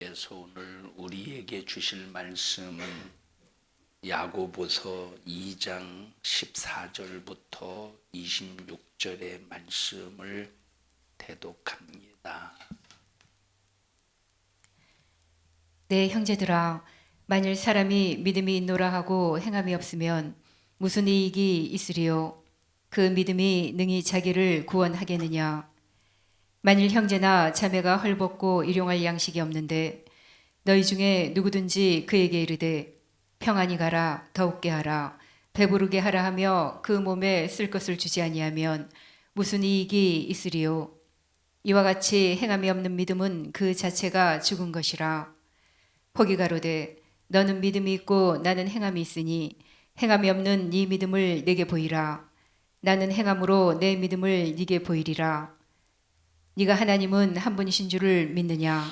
하나님께서 오늘 우리에게 주실 말씀은 야고보서 2장 14절부터 26절의 말씀을 대독합니다. 내 형제들아, 만일 사람이 믿음이 있노라 하고 행함이 없으면 무슨 이익이 있으리요? 그 믿음이 능히 자기를 구원하겠느냐? 만일 형제나 자매가 헐벗고 일용할 양식이 없는데 너희 중에 누구든지 그에게 이르되 평안히 가라, 더욱게 하라, 배부르게 하라 하며 그 몸에 쓸 것을 주지 아니하면 무슨 이익이 있으리요? 이와 같이 행함이 없는 믿음은 그 자체가 죽은 것이라. 혹이 가로되 너는 믿음이 있고 나는 행함이 있으니 행함이 없는 네 믿음을 내게 보이라. 나는 행함으로 내 믿음을 네게 보이리라. 네가 하나님은 한 분이신 줄을 믿느냐?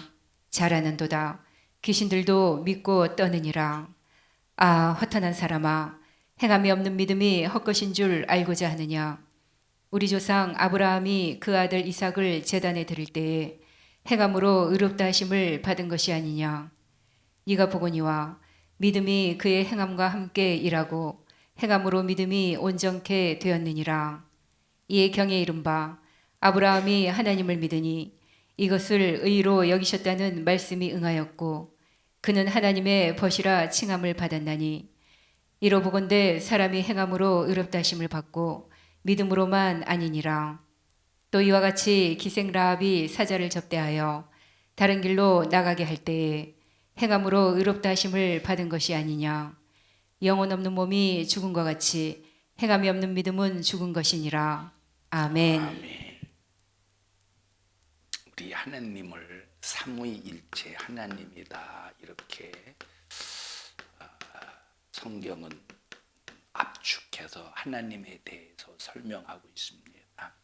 잘하는도다. 귀신들도 믿고 떠느니라. 아, 허탄한 사람아, 행함이 없는 믿음이 헛것인 줄 알고자 하느냐? 우리 조상 아브라함이 그 아들 이삭을 제단에 드릴 때에 행함으로 의롭다 하심을 받은 것이 아니냐? 네가 보거니와 믿음이 그의 행함과 함께 일하고 행함으로 믿음이 온전케 되었느니라. 이에 경에 이른바 아브라함이 하나님을 믿으니 이것을 의로 여기셨다는 말씀이 응하였고 그는 하나님의 벗이라 칭함을 받았나니 이로 보건대 사람이 행함으로 의롭다 하심을 받고 믿음으로만 아니니라. 또 이와 같이 기생 라합이 사자를 접대하여 다른 길로 나가게 할 때에 행함으로 의롭다 하심을 받은 것이 아니냐. 영혼 없는 몸이 죽은 것 같이 행함이 없는 믿음은 죽은 것이니라. 아멘. 아멘. 우리 하나님을 삼위일체 하나님이다 이렇게 성경은 압축해서 하나님에 대해서 설명하고 있습니다.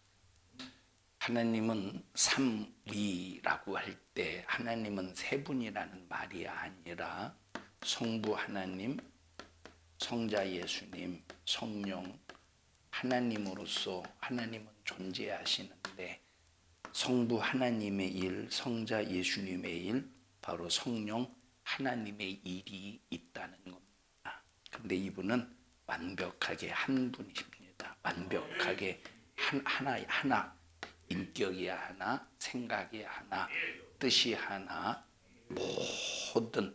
하나님은 삼위라고 할 때 하나님은 세 분이라는 말이 아니라 성부 하나님, 성자 예수님, 성령 하나님으로서 하나님은 존재하시는데 성부 하나님의 일, 성자 예수님의 일, 바로 성령 하나님의 일이 있다는 겁니다. 근데 이분은 완벽하게 한 분이십니다. 완벽하게 하나, 인격이 하나, 생각이 하나, 뜻이 하나, 모든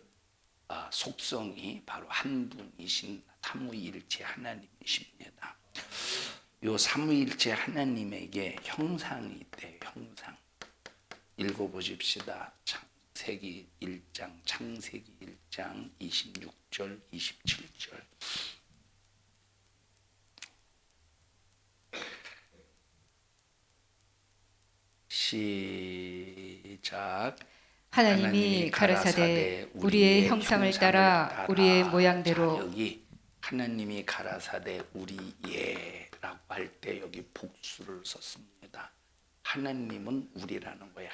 속성이 바로 한 분이신 삼위일체 하나님이십니다. 요 삼위일체 하나님에게 형상이 있대요. 형상. 읽어보십시다. 창세기 1장, 창세기 1장 26절, 27절. 시작. 하나님이 가라사대 우리의 형상을 따라 우리의 모양대로. 자, 여기 하나님이 가라사대 우리의라고 할 때 여기 복수를 썼습니다. 하나님은 우리라는 거예요.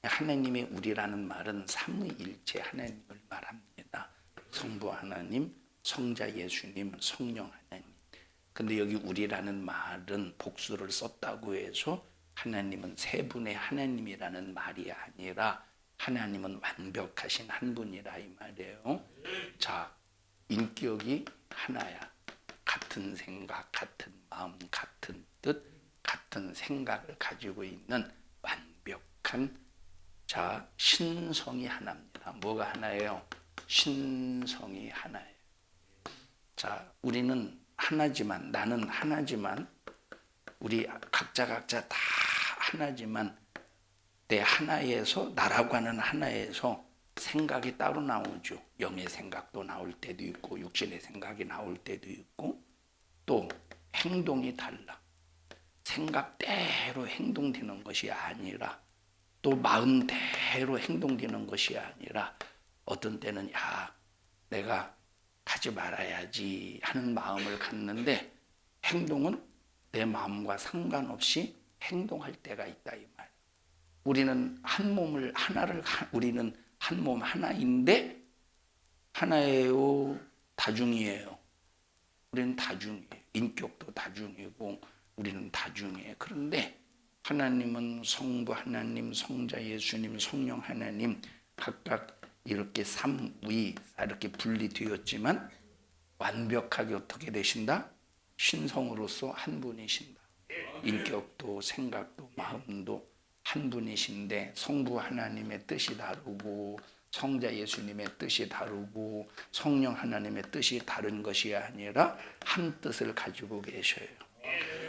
하나님의 우리라는 말은 삼위일체 하나님을 말합니다. 성부 하나님, 성자 예수님, 성령 하나님. 근데 여기 우리라는 말은 복수를 썼다고 해서 하나님은 세 분의 하나님이라는 말이 아니라 하나님은 완벽하신 한 분이라 이 말이에요. 자, 인격이 하나야. 같은 생각, 같은 마음, 같은 뜻, 같은 생각을 가지고 있는 완벽한 신성이 하나입니다. 뭐가 하나예요? 신성이 하나예요. 자, 우리는 하나지만, 나는 하나지만, 우리 각자 다 하나지만 내 하나에서, 나라고 하는 하나에서 생각이 따로 나오죠. 영의 생각도 나올 때도 있고 육신의 생각이 나올 때도 있고 또 행동이 달라. 생각대로 행동되는 것이 아니라 또 마음대로 행동되는 것이 아니라 어떤 때는 내가 하지 말아야지 하는 마음을 갖는데 행동은 내 마음과 상관없이 행동할 때가 있다 이 말. 우리는 우리는 한 몸 하나인데 하나예요, 다중이에요. 우리는 다중이에요. 인격도 다중이고 우리는 다중이에요. 그런데 하나님은 성부 하나님, 성자 예수님, 성령 하나님 각각 이렇게 삼위 이렇게 분리되었지만 완벽하게 어떻게 되신다? 신성으로서 한 분이신다. 인격도 생각도 마음도 한 분이신데 성부 하나님의 뜻이 다르고 성자 예수님의 뜻이 다르고 성령 하나님의 뜻이 다른 것이 아니라 한 뜻을 가지고 계셔요.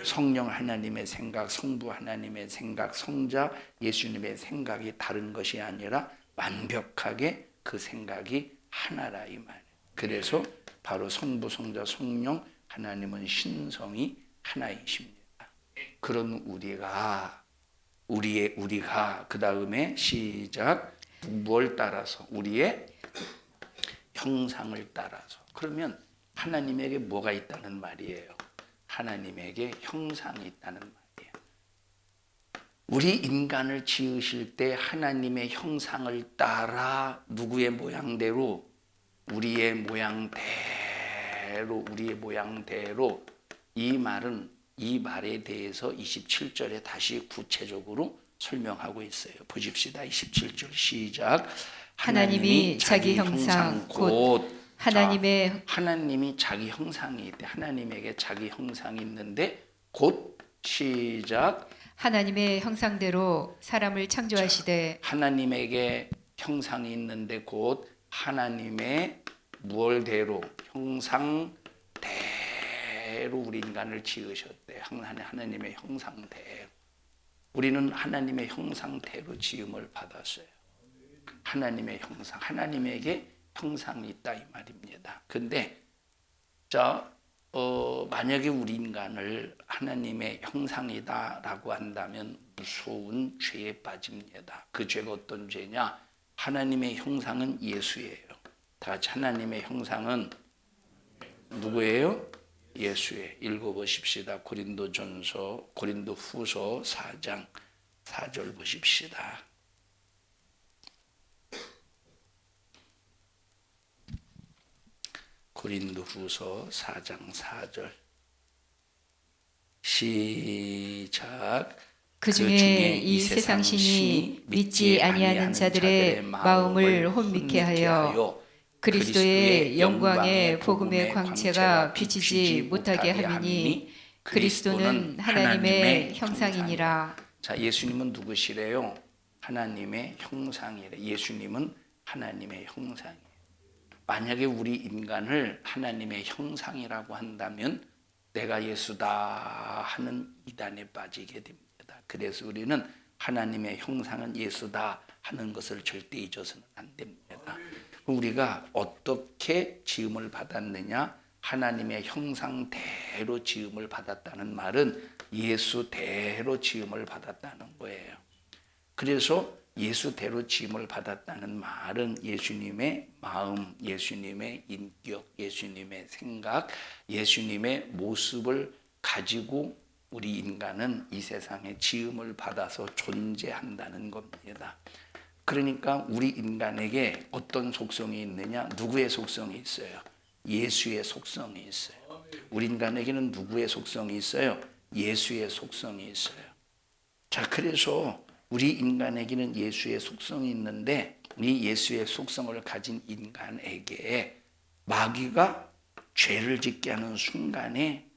성령 하나님의 생각, 성부 하나님의 생각, 성자 예수님의 생각이 다른 것이 아니라 완벽하게 그 생각이 하나라 이 말이에요. 그래서 바로 성부, 성자, 성령 하나님은 신성이 하나이십니다. 그런 우리가 그 다음에 시작 뭘 따라서 우리의 형상을 따라서 그러면 하나님에게 뭐가 있다는 말이에요? 하나님에게 형상이 있다는 말이에요. 우리 인간을 지으실 때 하나님의 형상을 따라 누구의 모양대로 우리의 모양대로 이 말에 대해서 27절에 다시 구체적으로 설명하고 있어요. 보십시다. 27절 시작. 하나님이 자기 형상 곧 하나님이 자기 형상이 있대. 하나님에게 자기 형상이 있는데 곧 시작. 하나님의 형상대로 사람을 창조하시되 하나님에게 형상이 있는데 곧 하나님의 무얼대로 형상대로 우리 인간을 지으셨대. 하나님의 형상대로. 우리는 하나님의 형상대로 지음을 받았어요. 하나님의 형상, 하나님에게 형상이 있다 이 말입니다. 근데 만약에 우리 인간을 하나님의 형상이다라고 한다면 무서운 죄에 빠집니다. 그 죄가 어떤 죄냐? 하나님의 형상은 예수예요. 다 같이 하나님의 형상은 누구예요? 예수예요. 읽어보십시다. 고린도후서 4장 4절 보십시다. 고린도후서 4장 4절 시작. 그 중에 이 세상 신이 믿지 아니하는 자들의 마음을 혼미케 하여 그리스도의 영광의 복음의 광채가 비치지 못하게 하미니 그리스도는 하나님의 형상이니라. 자, 예수님은 누구시래요? 하나님의 형상이래. 예수님은 하나님의 형상이에요. 만약에 우리 인간을 하나님의 형상이라고 한다면 내가 예수다 하는 이단에 빠지게 됩니다. 그래서 우리는 하나님의 형상은 예수다 하는 것을 절대 잊어서는 안 됩니다. 우리가 어떻게 지음을 받았느냐? 하나님의 형상대로 지음을 받았다는 말은 예수대로 지음을 받았다는 거예요. 그래서 예수대로 지음을 받았다는 말은 예수님의 마음, 예수님의 인격, 예수님의 생각, 예수님의 모습을 가지고 우리 인간은 이 세상에 지음을 받아서 존재한다는 겁니다. 그러니까 우리 인간에게 어떤 속성이 있느냐? 누구의 속성이 있어요? 예수의 속성이 있어요. 우리 인간에게는 누구의 속성이 있어요? 예수의 속성이 있어요. 자, 그래서 우리 인간에게는 예수의 속성이 있는데 이 예수의 속성을 가진 인간에게 마귀가 죄를 짓게 하는 순간에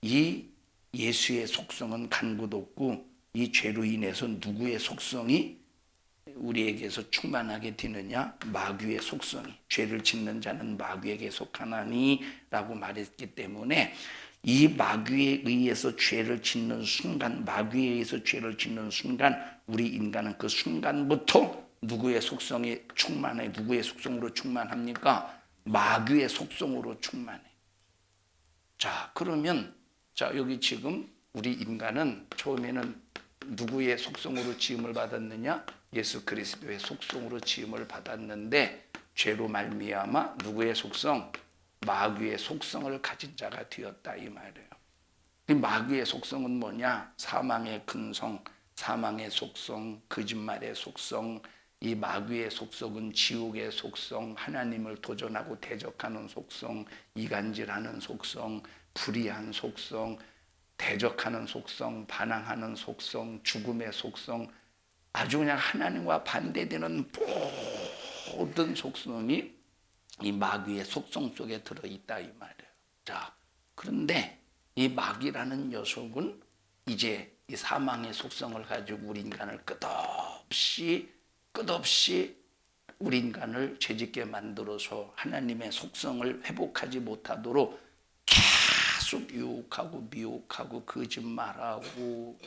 이 예수의 속성은 간구돋고 이 죄로 인해서 누구의 속성이 우리에게서 충만하게 되느냐? 마귀의 속성이. 죄를 짓는 자는 마귀에게 속하나니 라고 말했기 때문에 이 마귀에 의해서 죄를 짓는 순간, 우리 인간은 그 순간부터 누구의 속성이 충만해? 누구의 속성으로 충만합니까? 마귀의 속성으로 충만해. 자, 그러면 여기 지금 우리 인간은 처음에는 누구의 속성으로 지음을 받았느냐? 예수 그리스도의 속성으로 지음을 받았는데 죄로 말미암아 누구의 속성? 마귀의 속성을 가진 자가 되었다 이 말이에요. 이 마귀의 속성은 뭐냐? 사망의 근성, 사망의 속성, 거짓말의 속성. 이 마귀의 속성은 지옥의 속성, 하나님을 도전하고 대적하는 속성, 이간질하는 속성, 불의한 속성, 대적하는 속성, 반항하는 속성, 죽음의 속성, 아주 그냥 하나님과 반대되는 모든 속성이 이 마귀의 속성 속에 들어있다 이 말이에요. 자, 그런데 이 마귀라는 녀석은 이제 이 사망의 속성을 가지고 우리 인간을 끝없이 우리 인간을 죄짓게 만들어서 하나님의 속성을 회복하지 못하도록 계속 유혹하고 미혹하고 거짓말하고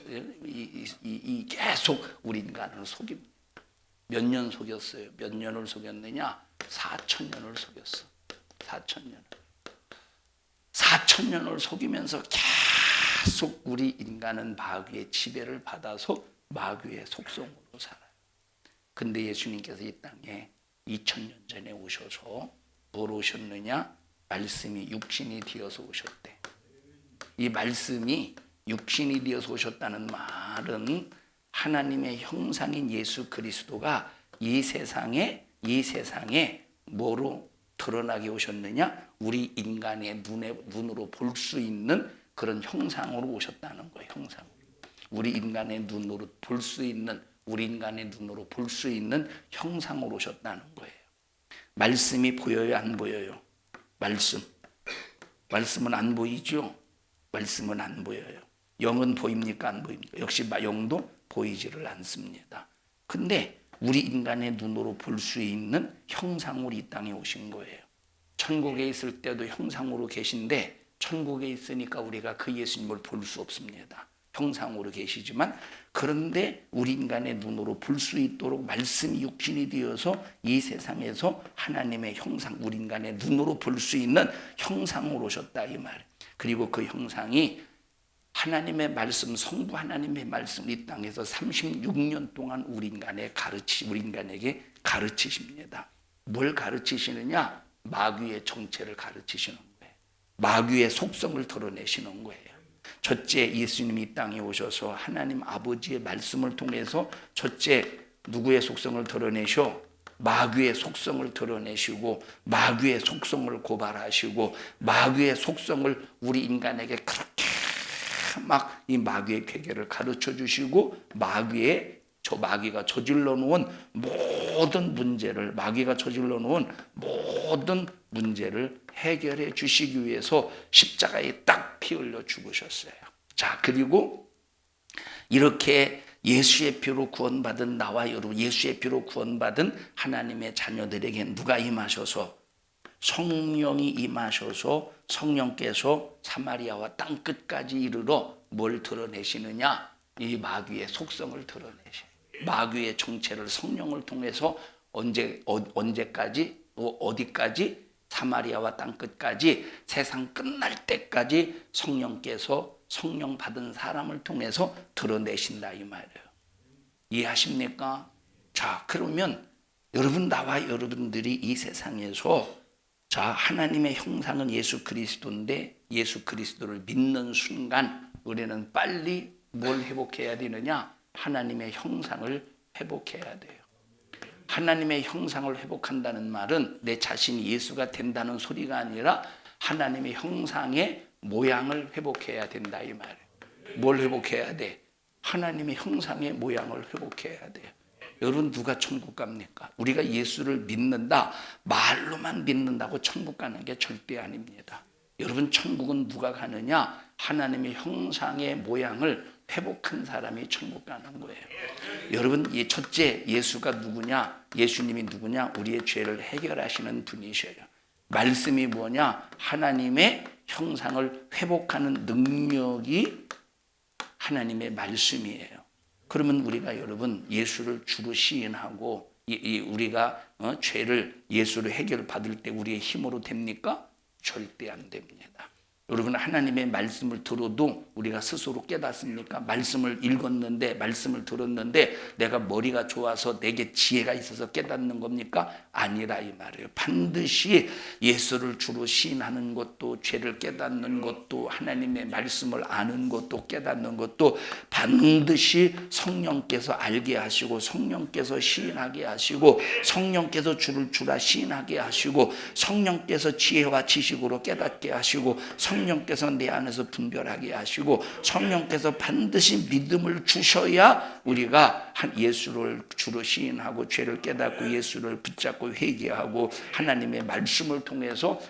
계속 우리 인간을 속입니다. 몇 년 속였어요? 몇 년을 속였느냐? 4,000년을 속였어. 4,000년을 속이면서 계속 우리 인간은 마귀의 지배를 받아서 마귀의 속성으로 살아요. 근데 예수님께서 이 땅에 2000년 전에 오셔서 뭘 오셨느냐? 말씀이 육신이 되어서 오셨대. 이 말씀이 육신이 되어서 오셨다는 말은 하나님의 형상인 예수 그리스도가 이 세상에 뭐로 드러나게 오셨느냐? 우리 인간의 눈으로 볼 수 있는 그런 형상으로 오셨다는 거예요. 형상. 우리 인간의 눈으로 볼 수 있는 형상으로 오셨다는 거예요. 말씀이 보여요, 안 보여요? 말씀은 안 보이죠? 말씀은 안 보여요. 영은 보입니까? 안 보입니까? 역시 영도 보이지를 않습니다. 근데 우리 인간의 눈으로 볼 수 있는 형상으로 이 땅에 오신 거예요. 천국에 있을 때도 형상으로 계신데 천국에 있으니까 우리가 그 예수님을 볼 수 없습니다. 형상으로 계시지만 그런데 우리 인간의 눈으로 볼 수 있도록 말씀이 육신이 되어서 이 세상에서 하나님의 형상, 우리 인간의 눈으로 볼 수 있는 형상으로 오셨다 이 말. 그리고 그 형상이 하나님의 말씀, 성부 하나님의 말씀 이 땅에서 36년 동안 우리 인간에게 가르치십니다. 뭘 가르치시느냐? 마귀의 정체를 가르치시는 거예요. 마귀의 속성을 드러내시는 거예요. 첫째, 예수님이 이 땅에 오셔서 하나님 아버지의 말씀을 통해서 첫째 누구의 속성을 드러내셔? 마귀의 속성을 드러내시고 마귀의 속성을 고발하시고 마귀의 속성을 우리 인간에게 그렇게 막 이 마귀의 괴계를 가르쳐 주시고 마귀가 저질러 놓은 모든 문제를 해결해 주시기 위해서 십자가에 딱 피 흘려 죽으셨어요. 자, 그리고 이렇게 예수의 피로 구원받은 나와 여러분, 예수의 피로 구원받은 하나님의 자녀들에게 누가 임하셔서? 성령이 임하셔서 성령께서 사마리아와 땅 끝까지 이르러 뭘 드러내시느냐? 이 마귀의 속성을 드러내셔요. 마귀의 정체를 성령을 통해서 언제까지? 어디까지? 사마리아와 땅 끝까지 세상 끝날 때까지 성령께서 성령 받은 사람을 통해서 드러내신다 이 말이에요. 이해하십니까? 자, 그러면 나와 여러분들이 이 세상에서 자, 하나님의 형상은 예수 그리스도인데 예수 그리스도를 믿는 순간 우리는 빨리 뭘 회복해야 되느냐? 하나님의 형상을 회복해야 돼요. 하나님의 형상을 회복한다는 말은 내 자신이 예수가 된다는 소리가 아니라 하나님의 형상의 모양을 회복해야 된다 이 말이에요. 뭘 회복해야 돼? 하나님의 형상의 모양을 회복해야 돼요. 여러분 누가 천국 갑니까? 우리가 예수를 믿는다, 말로만 믿는다고 천국 가는 게 절대 아닙니다. 여러분 천국은 누가 가느냐? 하나님의 형상의 모양을 회복한 사람이 천국 가는 거예요. 여러분 첫째 예수가 누구냐? 예수님이 누구냐? 우리의 죄를 해결하시는 분이셔요. 말씀이 뭐냐? 하나님의 형상을 회복하는 능력이 하나님의 말씀이에요. 그러면 우리가 여러분 예수를 주로 시인하고 우리가 죄를 예수로 해결받을 때 우리의 힘으로 됩니까? 절대 안 됩니다. 여러분 하나님의 말씀을 들어도 우리가 스스로 깨닫습니까? 말씀을 읽었는데 말씀을 들었는데 내가 머리가 좋아서 내게 지혜가 있어서 깨닫는 겁니까? 아니라 이 말이에요. 반드시 예수를 주로 시인하는 것도 죄를 깨닫는 것도 하나님의 말씀을 아는 것도 깨닫는 것도 반드시 성령께서 알게 하시고 성령께서 시인하게 하시고 성령께서 주를 주라 시인하게 하시고 성령께서 지혜와 지식으로 깨닫게 하시고 성령께서 내 안에서 분별하게 하시고 성령께서 반드시 믿음을 주셔야 우리가 예수를 주로 시인하고 죄를 깨닫고 예수를 붙잡고 회개하고 하나님의 말씀을 통해서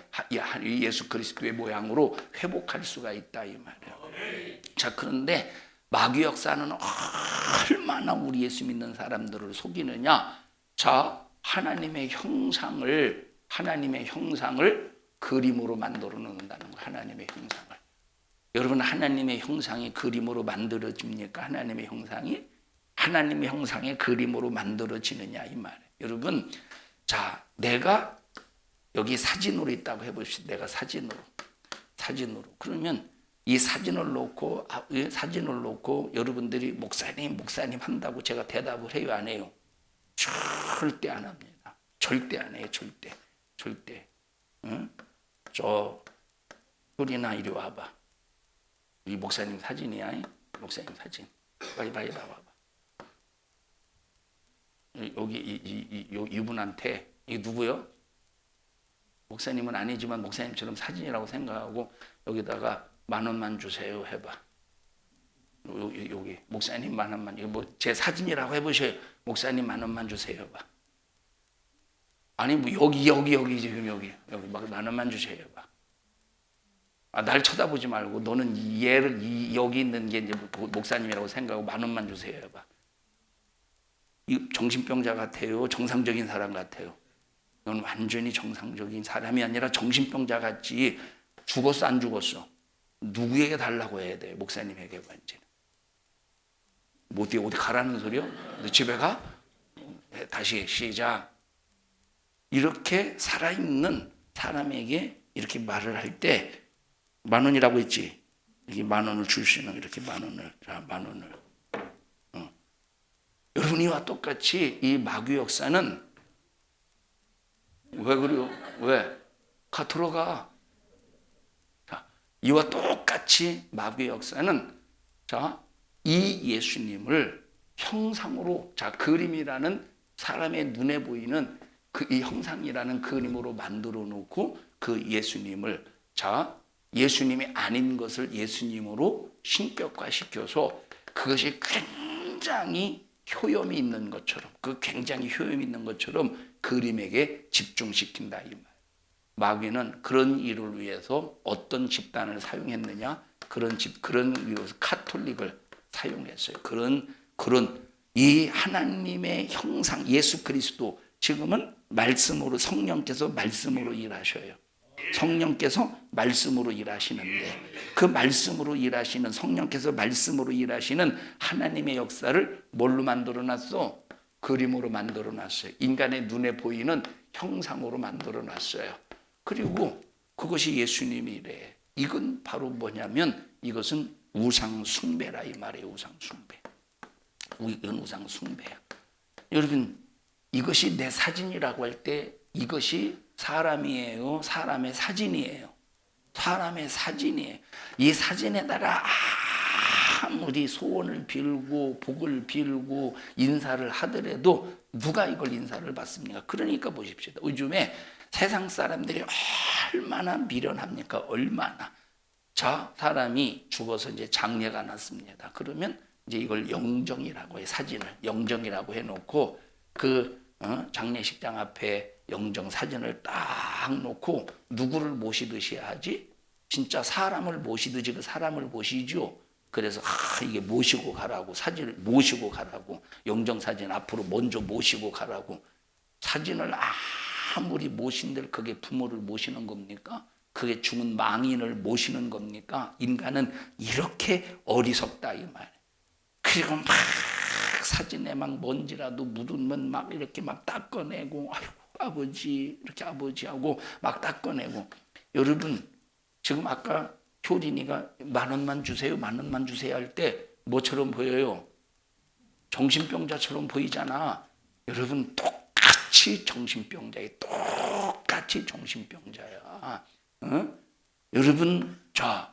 예수 그리스도의 모양으로 회복할 수가 있다 이 말이에요. 자, 그런데 마귀 역사는 얼마나 우리 예수 믿는 사람들을 속이느냐. 자, 하나님의 형상을 그림으로 만들어 놓는다는 거예요. 하나님의 형상을. 여러분, 하나님의 형상이 그림으로 만들어집니까? 하나님의 형상의 그림으로 만들어지느냐 이 말이에요. 여러분, 자, 내가 여기 사진으로 있다고 해봅시다. 내가 사진으로. 그러면 이 사진을 놓고 여러분들이 목사님 한다고 제가 대답을 해요, 안 해요? 절대 안 합니다. 절대 안 해요. 절대. 응? 저 효리나 이리 와봐. 이 목사님 사진이야. 목사님 사진. 빨리 봐봐. 여기 이분한테 이게 누구요? 목사님은 아니지만 목사님처럼 사진이라고 생각하고 여기다가 10,000원만 주세요 해봐. 여기 목사님 10,000원만. 이거 뭐 제 사진이라고 해보셔요. 목사님 10,000원만 주세요 해봐. 아니 뭐 여기 지금 여기 막 10,000원만 주세요 해봐. 날 쳐다보지 말고 너는 얘를 여기 있는 게 이제 목사님이라고 생각하고 10,000원만 주세요 해봐. 이 정신병자 같아요? 정상적인 사람 같아요? 넌 완전히 정상적인 사람이 아니라 정신병자 같지. 죽었어 안 죽었어? 누구에게 달라고 해야 돼? 목사님에게 완전히. 뭐 어디 가라는 소리요? 너 집에 가? 다시 시작. 이렇게 살아있는 사람에게 이렇게 말을 할 때 10,000원이라고 했지. 이렇게 10,000원을 줄 수 있는 이렇게 10,000원을. 자, 10,000원을. 여러분, 이와 똑같이 이 마귀 역사는 왜 그래요? 왜? 들어가. 자, 이와 똑같이 마귀 역사는 자, 이 예수님을 형상으로, 자, 그림이라는 사람의 눈에 보이는 이 형상이라는 그림으로 만들어 놓고 그 예수님을, 자, 예수님이 아닌 것을 예수님으로 신격화시켜서 그것이 굉장히 효염이 있는 것처럼, 그림에게 집중시킨다 이 말. 마귀는 그런 일을 위해서 어떤 집단을 사용했느냐? 그런 위해서 카톨릭을 사용했어요. 그런 이 하나님의 형상 예수 그리스도, 지금은 말씀으로, 성령께서 말씀으로 일하셔요. 성령께서 말씀으로 일하시는데 그 말씀으로 일하시는, 성령께서 말씀으로 일하시는 하나님의 역사를 뭘로 만들어 놨어? 그림으로 만들어 놨어요. 인간의 눈에 보이는 형상으로 만들어 놨어요. 그리고 그것이 예수님이래. 이건 바로 뭐냐면 이것은 우상 숭배라 이 말이에요. 우상 숭배. 이건 우상 숭배야. 여러분, 이것이 내 사진이라고 할 때 이것이 사람이에요? 사람의 사진이에요? 사람의 사진이에요. 이 사진에다가 아무리 소원을 빌고 복을 빌고 인사를 하더라도 누가 이걸 인사를 받습니까? 그러니까 보십시오. 요즘에 세상 사람들이 얼마나 미련합니까? 얼마나. 자, 사람이 죽어서 이제 장례가 났습니다. 그러면 이제 이걸 영정이라고 해. 사진을 영정이라고 해놓고 그 장례식장 앞에 영정 사진을 딱 놓고 누구를 모시듯이 하지? 진짜 사람을 모시듯이 그 사람을 모시죠. 그래서 이게 모시고 가라고, 사진을 모시고 가라고, 영정 사진 앞으로 먼저 모시고 가라고. 사진을 아무리 모신들 그게 부모를 모시는 겁니까? 그게 죽은 망인을 모시는 겁니까? 인간은 이렇게 어리석다 이 말. 그리고 막 사진에 막 먼지라도 묻으면 막 이렇게 막 닦아내고, 아이고 아버지 이렇게 아버지하고 막 닦아내고. 여러분, 지금 아까 효린이가 10,000원만 주세요, 10,000원만 주세요 할 때 뭐처럼 보여요? 정신병자처럼 보이잖아. 여러분, 똑같이 정신병자야. 똑같이 정신병자야. 여러분, 자,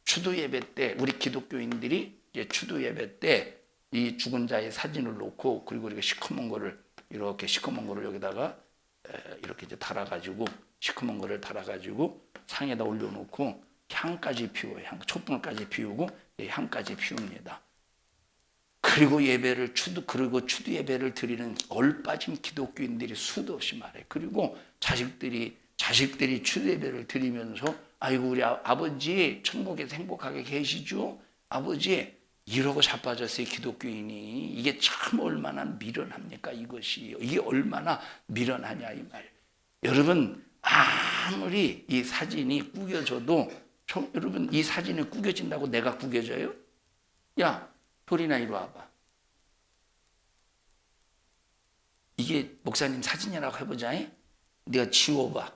추도 예배 때 우리 기독교인들이 이제 추도 예배 때 이 죽은 자의 사진을 놓고, 그리고 이렇게 시커먼 거를 여기다가 이렇게 이제 달아가지고, 시커먼 거를 달아가지고 상에다 올려놓고 향까지 피워요. 촛불까지 피우고 향까지 피웁니다. 그리고 그리고 추도 예배를 드리는 얼빠진 기독교인들이 수도 없이 말해. 그리고 자식들이 추도 예배를 드리면서 아이고 우리 아버지 천국에서 행복하게 계시죠? 아버지 이러고 자빠졌어요. 기독교인이. 이게 참 얼마나 미련합니까? 이게 얼마나 미련하냐 이 말이에요. 여러분 아무리 이 사진이 구겨져도 여러분 이 사진이 구겨진다고 내가 구겨져요? 야 효린아 이리 와봐. 이게 목사님 사진이라고 해보자. 네가 지워봐.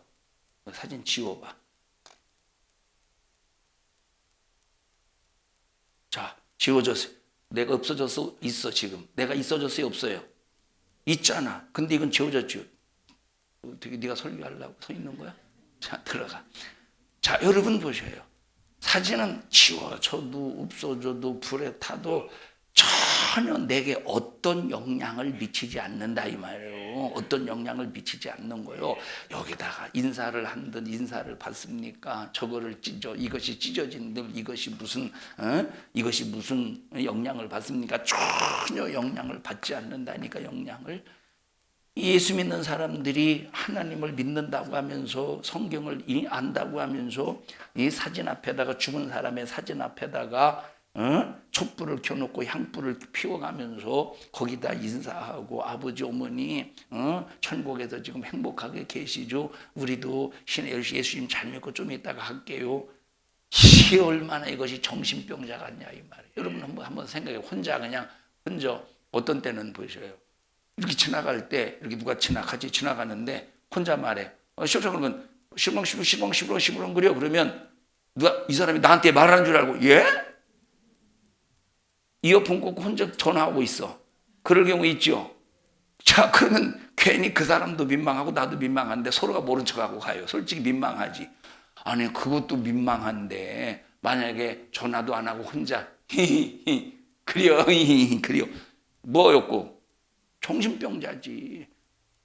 사진 지워봐. 자 지워졌어요. 내가 없어졌어? 있어 지금. 내가 있어졌어요? 없어요? 있잖아. 근데 이건 지워졌죠. 어떻게 네가 설교하려고 서 있는 거야? 자 들어가. 자 여러분 보셔요. 사진은 지워져도 없어져도 불에 타도 전혀 내게 어떤 영향을 미치지 않는다 이 말이에요. 어떤 영향을 미치지 않는 거예요. 여기다가 인사를 한들 인사를 받습니까? 저거를 이것이 찢어진들 이것이 무슨 영향을 받습니까? 전혀 영향을 받지 않는다니까. 영향을. 예수 믿는 사람들이 하나님을 믿는다고 하면서 성경을 안다고 하면서 이 사진 앞에다가 죽은 사람의 사진 앞에다가 촛불을 켜놓고 향불을 피워가면서 거기다 인사하고 아버지 어머니 천국에서 지금 행복하게 계시죠? 우리도 예수님 잘 믿고 좀 이따가 할게요. 이게 얼마나 이것이 정신병자 같냐 이 말이에요. 여러분 한번 생각해. 혼자 어떤 때는 보셔요. 이렇게 지나갈 때 이렇게 누가 같이 지나가는데 혼자 말해. 시끄러 그러면 시렁 그려. 그러면 누가 이 사람이 나한테 말하는 줄 알고 예? 이어폰 꽂고 혼자 전화하고 있어. 그럴 경우 있죠. 자 그러면 괜히 그 사람도 민망하고 나도 민망한데 서로가 모른 척하고 가요. 솔직히 민망하지. 아니 그것도 민망한데 만약에 전화도 안 하고 혼자 그려 뭐였고 정신병자지.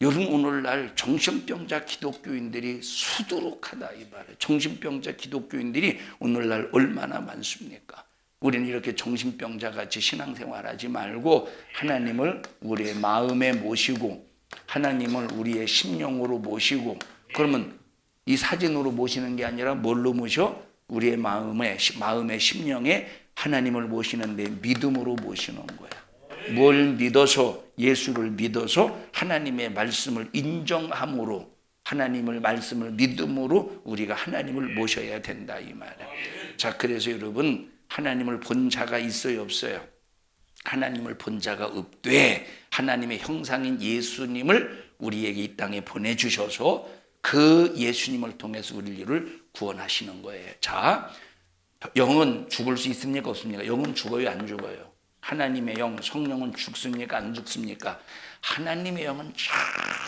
여러분 오늘날 정신병자 기독교인들이 수두룩하다 이 말이에요. 정신병자 기독교인들이 오늘날 얼마나 많습니까? 우리는 이렇게 정신병자같이 신앙생활하지 말고 하나님을 우리의 마음에 모시고 하나님을 우리의 심령으로 모시고. 그러면 이 사진으로 모시는 게 아니라 뭘로 모셔? 우리의 마음에 심령에 하나님을 모시는데 믿음으로 모시는 거야. 뭘 믿어서? 예수를 믿어서 하나님의 말씀을 인정함으로 하나님의 말씀을 믿음으로 우리가 하나님을 모셔야 된다 이 말이야. 자 그래서 여러분 하나님을 본 자가 있어요 없어요? 하나님을 본 자가 없되 하나님의 형상인 예수님을 우리에게 이 땅에 보내주셔서 그 예수님을 통해서 우리를 구원하시는 거예요. 자 영은 죽을 수 있습니까 없습니까? 영은 죽어요 안 죽어요? 하나님의 영, 성령은 죽습니까? 안 죽습니까? 하나님의 영은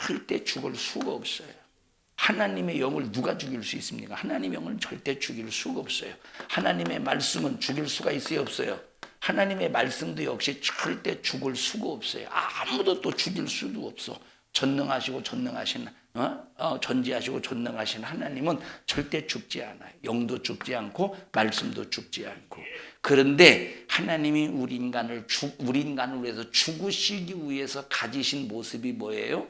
절대 죽을 수가 없어요. 하나님의 영을 누가 죽일 수 있습니까? 하나님의 영은 절대 죽일 수가 없어요. 하나님의 말씀은 죽일 수가 있어요? 없어요? 하나님의 말씀도 역시 절대 죽을 수가 없어요. 아무도 또 죽일 수도 없어. 전능하시고 전지하시고 전능하신 하나님은 절대 죽지 않아요. 영도 죽지 않고 말씀도 죽지 않고. 그런데 하나님이 우리 인간을 위해서 죽으시기 위해서 가지신 모습이 뭐예요?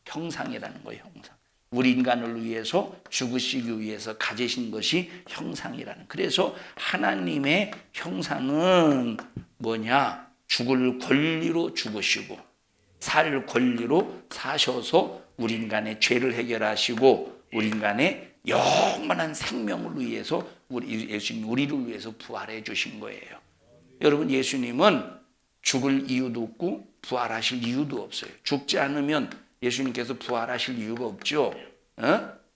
형상이라는 거예요. 형상. 우리 인간을 위해서 죽으시기 위해서 가지신 것이 형상이라는. 그래서 하나님의 형상은 뭐냐? 죽을 권리로 죽으시고 살 권리로 사셔서 우리 인간의 죄를 해결하시고 우리 인간의 영원한 생명을 위해서 예수님 우리를 위해서 부활해 주신 거예요. 여러분 예수님은 죽을 이유도 없고 부활하실 이유도 없어요. 죽지 않으면 예수님께서 부활하실 이유가 없죠.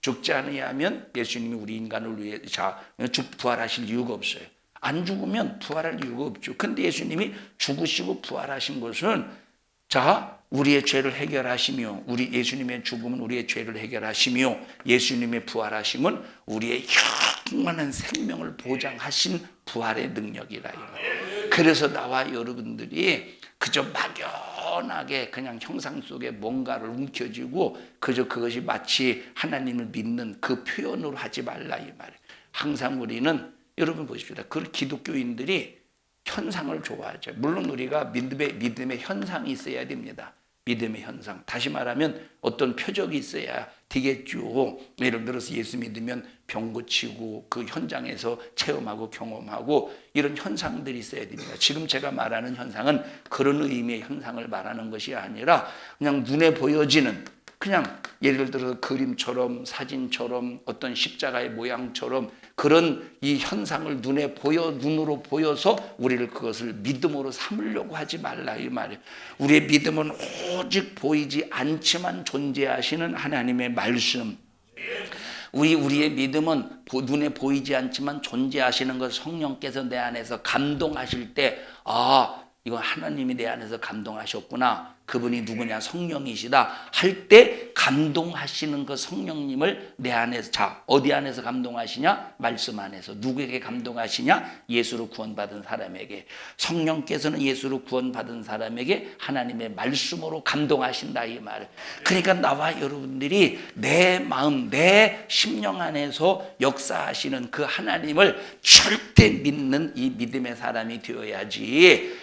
죽지 않으면 예수님이 우리 인간을 위해 부활하실 이유가 없어요. 안 죽으면 부활할 이유가 없죠. 근데 예수님이 죽으시고 부활하신 것은 우리의 죄를 해결하시며 예수님의 죽음은 우리의 죄를 해결하시며 예수님의 부활하심은 우리의 영원한 생명을 보장하신 부활의 능력이라. 그래서 나와 여러분들이 그저 막연하게 그냥 형상 속에 뭔가를 움켜쥐고 그저 그것이 마치 하나님을 믿는 그 표현으로 하지 말라 이 말이에요. 항상 우리는 여러분 보십시오. 그 기독교인들이 현상을 좋아하죠. 물론 우리가 믿음의 현상이 있어야 됩니다. 믿음의 현상. 다시 말하면 어떤 표적이 있어야 되겠죠. 예를 들어서 예수 믿으면 병 고치고 그 현장에서 체험하고 경험하고 이런 현상들이 있어야 됩니다. 지금 제가 말하는 현상은 그런 의미의 현상을 말하는 것이 아니라 그냥 눈에 보여지는, 그냥 예를 들어서 그림처럼 사진처럼 어떤 십자가의 모양처럼 그런 이 현상을 눈으로 보여서 우리를 그것을 믿음으로 삼으려고 하지 말라 이 말이에요. 우리의 믿음은 오직 보이지 않지만 존재하시는 하나님의 말씀. 우리의 믿음은 눈에 보이지 않지만 존재하시는 것, 성령께서 내 안에서 감동하실 때, 이건 하나님이 내 안에서 감동하셨구나. 그분이 누구냐? 성령이시다. 할 때 감동하시는 그 성령님을 내 안에서, 자, 어디 안에서 감동하시냐? 말씀 안에서. 누구에게 감동하시냐? 예수로 구원받은 사람에게. 성령께서는 예수로 구원받은 사람에게 하나님의 말씀으로 감동하신다 이 말. 그러니까 나와 여러분들이 내 마음, 내 심령 안에서 역사하시는 그 하나님을 절대 믿는 이 믿음의 사람이 되어야지.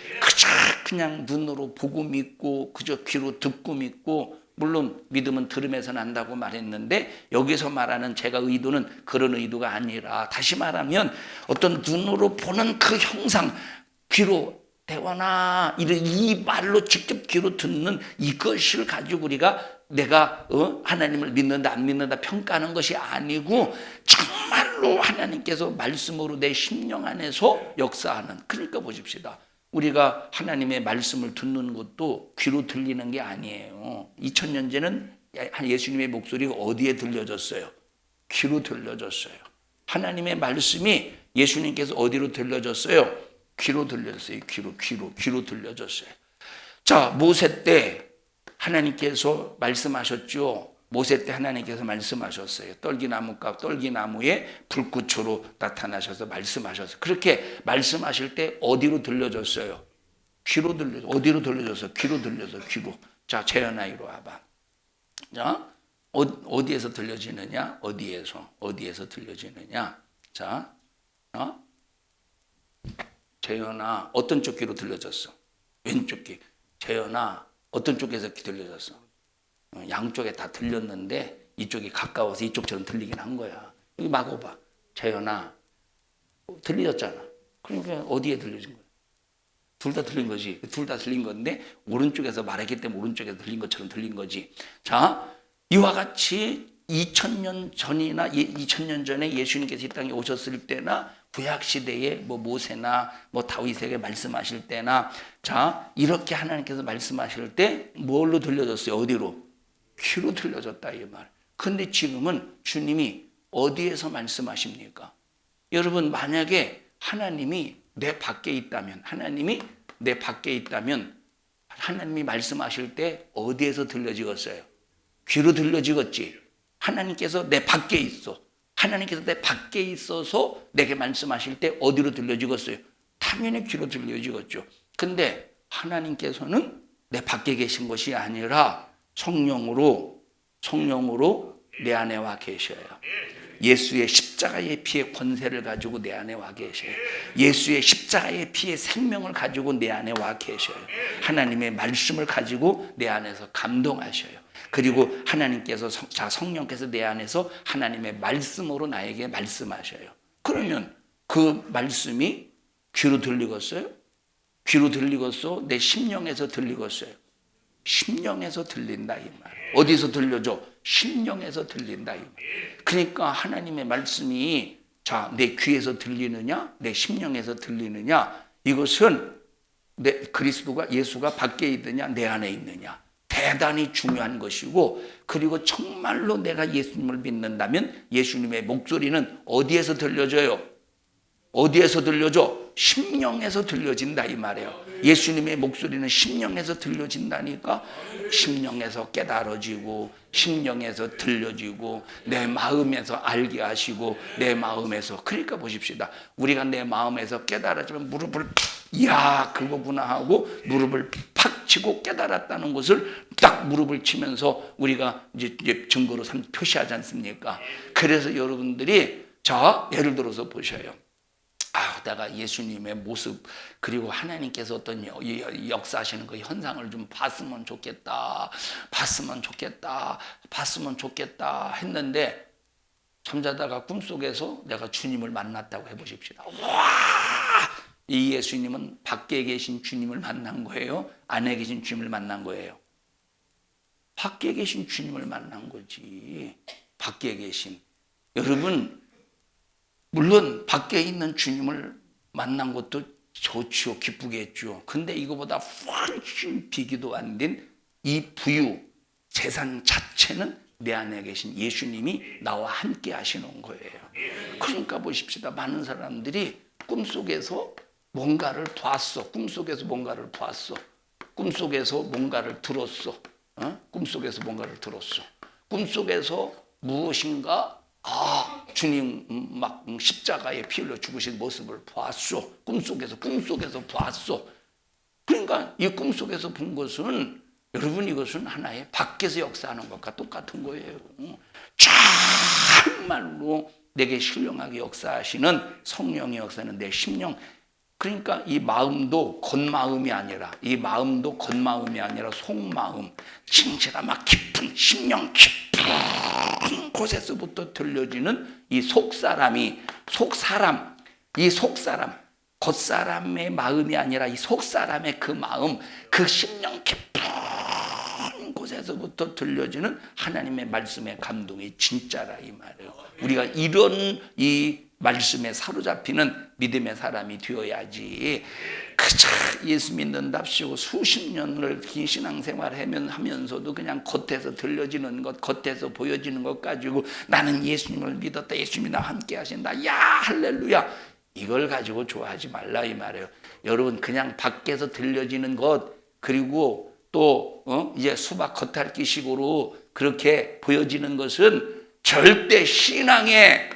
그냥 눈으로 보고 믿고 그저 귀로 듣고 믿고, 물론 믿음은 들음에서 난다고 말했는데 여기서 말하는 제가 의도는 그런 의도가 아니라, 다시 말하면 어떤 눈으로 보는 그 형상, 귀로 대화나 이 말로 직접 귀로 듣는 이것을 가지고 우리가 내가 하나님을 믿는다 안 믿는다 평가하는 것이 아니고 정말로 하나님께서 말씀으로 내 심령 안에서 역사하는. 그러니까 보십시다. 우리가 하나님의 말씀을 듣는 것도 귀로 들리는 게 아니에요. 2000년 전에는 예수님의 목소리가 어디에 들려졌어요? 귀로 들려졌어요. 하나님의 말씀이 예수님께서 어디로 들려졌어요? 귀로 들려졌어요. 귀로 들려졌어요. 자, 모세 때 하나님께서 말씀하셨죠. 모세 때 하나님께서 말씀하셨어요. 떨기나무에 불꽃으로 나타나셔서 말씀하셨어요. 그렇게 말씀하실 때 어디로 들려졌어요? 귀로 들려졌어요. 어디로 들려졌어요? 귀로 들려졌어요. 귀로. 자, 재현아 이리 와봐. 자, 어디에서 들려지느냐? 어디에서 들려지느냐? 자, 재현아 어떤 쪽 귀로 들려졌어? 왼쪽 귀. 재현아 어떤 쪽에서 들려졌어? 양쪽에 다 들렸는데 이쪽이 가까워서 이쪽처럼 들리긴 한 거야. 여기 막어봐. 재현아 들리셨잖아. 그러니까 어디에 들려진 거야? 둘 다 들린 거지. 둘 다 들린 건데 오른쪽에서 말했기 때문에 오른쪽에서 들린 것처럼 들린 거지. 자, 이와 같이 2000년 전이나 2000년 전에 예수님께서 이 땅에 오셨을 때나 구약시대에 모세나 다윗에게 말씀하실 때나, 자, 이렇게 하나님께서 말씀하실 때 뭘로 들려졌어요? 어디로? 귀로 들려졌다 이 말. 근데 지금은 주님이 어디에서 말씀하십니까? 여러분, 만약에 하나님이 내 밖에 있다면 하나님이 말씀하실 때 어디에서 들려지겠어요? 귀로 들려지겠지. 하나님께서 내 밖에 있어. 하나님께서 내 밖에 있어서 내게 말씀하실 때 어디로 들려지겠어요? 당연히 귀로 들려지겠죠. 근데 하나님께서는 내 밖에 계신 것이 아니라 성령으로 내 안에 와 계셔요. 예수의 십자가의 피의 권세를 가지고 내 안에 와 계셔요. 예수의 십자가의 피의 생명을 가지고 내 안에 와 계셔요. 하나님의 말씀을 가지고 내 안에서 감동하셔요. 그리고 하나님께서, 성령께서 내 안에서 하나님의 말씀으로 나에게 말씀하셔요. 그러면 그 말씀이 귀로 들리겠어요? 귀로 들리겠어? 내 심령에서 들리겠어요? 심령에서 들린다 이 말. 어디서 들려줘? 심령에서 들린다 이 말. 그러니까 하나님의 말씀이 내 귀에서 들리느냐, 내 심령에서 들리느냐, 이것은 예수가 밖에 있느냐, 내 안에 있느냐, 대단히 중요한 것이고, 그리고 정말로 내가 예수님을 믿는다면 예수님의 목소리는 어디에서 들려져요? 어디에서 들려줘? 심령에서 들려진다 이 말이에요. 예수님의 목소리는 심령에서 들려진다니까. 심령에서 깨달아지고, 심령에서 들려지고, 내 마음에서 알게 하시고, 내 마음에서. 그러니까 보십시다. 우리가 내 마음에서 깨달아지면 그거구나 하고 무릎을 팍 치고 깨달았다는 것을 딱 무릎을 치면서 우리가 이제 증거로 표시하지 않습니까? 그래서 여러분들이 자, 예를 들어서 보셔요. 내가 예수님의 모습 그리고 하나님께서 어떤 역사하시는 그 현상을 좀 봤으면 좋겠다 했는데 잠자다가 꿈속에서 내가 주님을 만났다고 해보십시다. 와! 이 예수님은 밖에 계신 주님을 만난 거예요? 안에 계신 주님을 만난 거예요? 밖에 계신 주님을 만난 거지. 밖에 계신. 여러분, 물론 밖에 있는 주님을 만난 것도 좋죠. 기쁘겠죠. 근데 이거보다 훨씬 비교도 안 된 이 부유, 재산 자체는 내 안에 계신 예수님이 나와 함께 하시는 거예요. 그러니까 보십시다. 많은 사람들이 꿈속에서 뭔가를 봤어. 꿈속에서 뭔가를 봤어. 꿈속에서 뭔가를 들었어. 꿈속에서 뭔가를 들었어. 꿈속에서 무엇인가 주님 막 십자가에 피 흘려 죽으신 모습을 봤어. 꿈속에서 봤어. 그러니까 이 꿈속에서 본 것은 여러분 이것은 하나의 밖에서 역사하는 것과 똑같은 거예요. 정말로 내게 신령하게 역사하시는 성령의 역사는 내 심령. 그러니까 이 마음도 겉마음이 아니라 속마음, 진실한 막 깊은 심령 깊은 곳에서부터 들려지는 이 속사람 겉사람의 마음이 아니라 이 속사람의 그 마음, 그 심령 깊은 곳에서부터 들려지는 하나님의 말씀의 감동이 진짜라 이 말이에요. 우리가 이런 이 말씀에 사로잡히는 믿음의 사람이 되어야지. 그저 예수 믿는답시고 수십 년을 긴 신앙생활 하면서도 그냥 겉에서 들려지는 것, 겉에서 보여지는 것 가지고 나는 예수님을 믿었다, 예수님이 나와 함께 하신다, 야 할렐루야, 이걸 가지고 좋아하지 말라 이 말이에요. 여러분, 그냥 밖에서 들려지는 것, 그리고 또 이제 수박 겉핥기식으로 그렇게 보여지는 것은 절대 신앙의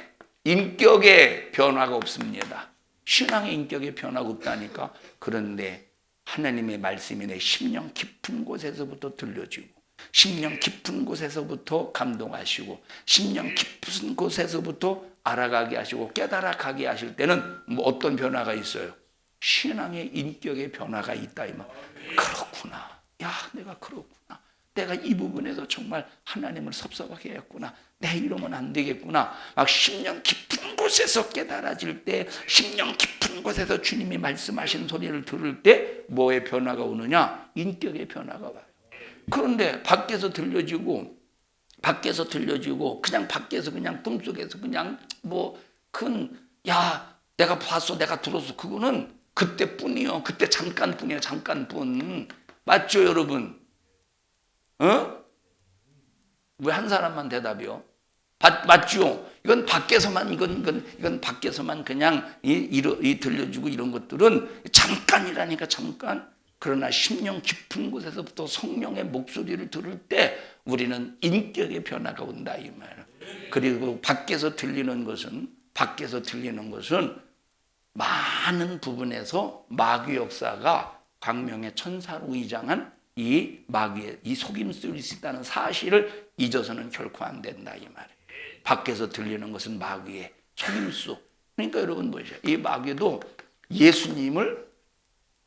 인격의 변화가 없습니다. 신앙의 인격의 변화가 없다니까. 그런데 하나님의 말씀이 내 심령 깊은 곳에서부터 들려지고, 심령 깊은 곳에서부터 감동하시고, 심령 깊은 곳에서부터 알아가게 하시고 깨달아가게 하실 때는 뭐 어떤 변화가 있어요? 신앙의 인격의 변화가 있다 이 말. 그렇구나. 야, 내가 그렇구나. 내가 이 부분에서 정말 하나님을 섭섭하게 했구나. 내 이러면 안 되겠구나. 막 심령 깊은 곳에서 깨달아질 때, 심령 깊은 곳에서 주님이 말씀하신 소리를 들을 때 뭐의 변화가 오느냐? 인격의 변화가 와요. 그런데 밖에서 들려지고 그냥 밖에서 그냥 꿈속에서 그냥 야, 내가 봤어, 내가 들었어. 그거는 그때뿐이요. 그때 잠깐뿐이에요. 잠깐뿐. 맞죠, 여러분? 왜 한 사람만 대답이요? 맞죠? 이건 밖에서만 이건 밖에서만 그냥 이 들려주고 이런 것들은 잠깐이라니까, 잠깐. 그러나 심령 깊은 곳에서부터 성령의 목소리를 들을 때 우리는 인격의 변화가 온다 이 말이에요. 그리고 밖에서 들리는 것은 많은 부분에서 마귀 역사가 광명의 천사로 위장한 이 마귀의 이 속임수일 수 있다는 사실을 잊어서는 결코 안 된다 이 말이에요. 밖에서 들리는 것은 마귀의 속임수. 그러니까 여러분 보시죠. 이 마귀도 예수님을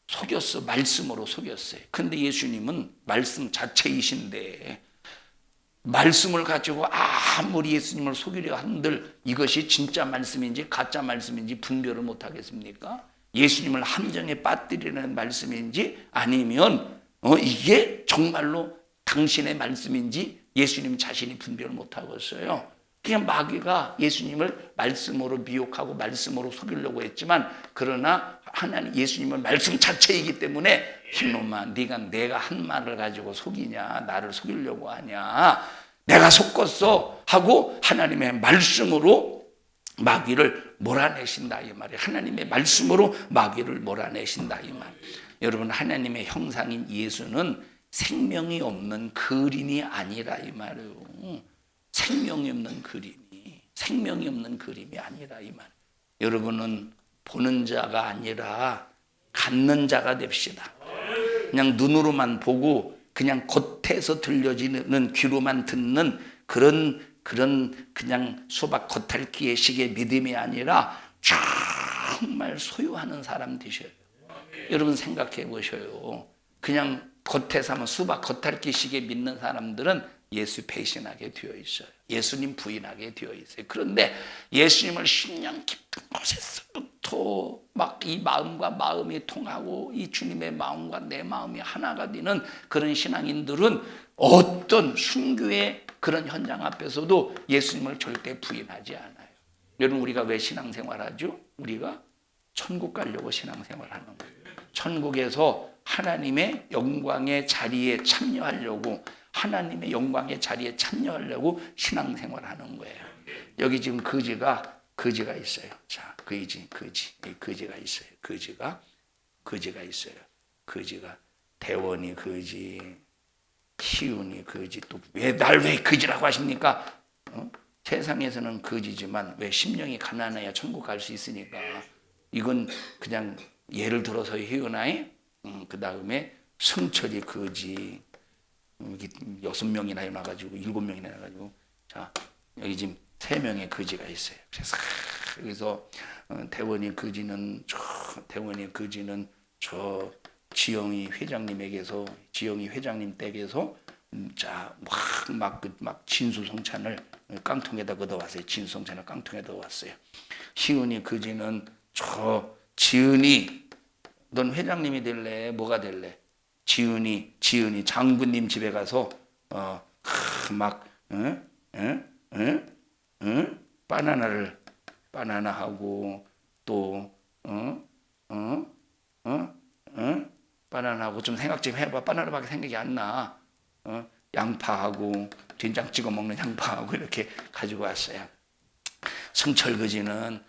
속였어. 말씀으로 속였어요. 근데 예수님은 말씀 자체이신데 말씀을 가지고 아무리 예수님을 속이려 한들 이것이 진짜 말씀인지 가짜 말씀인지 분별을 못 하겠습니까? 예수님을 함정에 빠뜨리는 말씀인지 아니면 이게 정말로 당신의 말씀인지 예수님 자신이 분별을 못 하겠어요. 그냥 마귀가 예수님을 말씀으로 미혹하고 말씀으로 속이려고 했지만, 그러나 하나님 예수님은 말씀 자체이기 때문에 이놈아, 네가 내가 한 말을 가지고 속이냐, 나를 속이려고 하냐, 내가 속았어 하고 하나님의 말씀으로 마귀를 몰아내신다 이 말이에요. 하나님의 말씀으로 마귀를 몰아내신다 이 말. 여러분, 하나님의 형상인 예수는 생명이 없는 그림이 아니라 이 말이에요. 생명이 없는 그림이 아니라 이 말. 여러분은 보는 자가 아니라 갖는 자가 됩시다. 그냥 눈으로만 보고 그냥 겉에서 들려지는 귀로만 듣는 그런 그런 그냥 수박 겉핥기의 식의 믿음이 아니라 정말 소유하는 사람 되셔요. 여러분 생각해 보셔요. 그냥 겉에서 하면 수박 겉핥기식에 믿는 사람들은 예수 배신하게 되어 있어요. 예수님 부인하게 되어 있어요. 그런데 예수님을 10년 깊은 곳에서부터 막 이 마음과 마음이 통하고 이 주님의 마음과 내 마음이 하나가 되는 그런 신앙인들은 어떤 순교의 그런 현장 앞에서도 예수님을 절대 부인하지 않아요. 여러분 우리가 왜 신앙생활하죠? 우리가 천국 가려고 신앙생활하는 거예요. 천국에서 하나님의 영광의 자리에 참여하려고, 하나님의 영광의 자리에 참여하려고 신앙생활하는 거예요. 여기 지금 거지가 있어요. 자, 거지가 있어요. 거지가 있어요. 거지가 대원이 거지, 희운이 거지. 또 왜 날 왜 거지라고 하십니까? 세상에서는 거지지만 왜 심령이 가난해야 천국 갈 수 있으니까. 이건 그냥 예를 들어서 희은아이, 그 다음에 성철이 거지, 6명이나 해놔가지고 7명이나 해놔가지고, 자 여기 지금 3명의 거지가 있어요. 그래서 여기서 대원이 거지는 저 지영이 회장님에게서, 지영이 회장님 댁에서 막 진수성찬을 깡통에다 걷어왔어요. 진수성찬을 깡통에다 왔어요. 희은이 거지는 저 지은이, 넌 회장님이 될래? 뭐가 될래? 지은이 장군님 집에 가서 바나나하고 또 바나나하고 좀 생각 좀 해봐. 바나나밖에 생각이 안 나. 양파하고 된장 찍어 먹는 양파하고 이렇게 가지고 왔어요. 성철거지는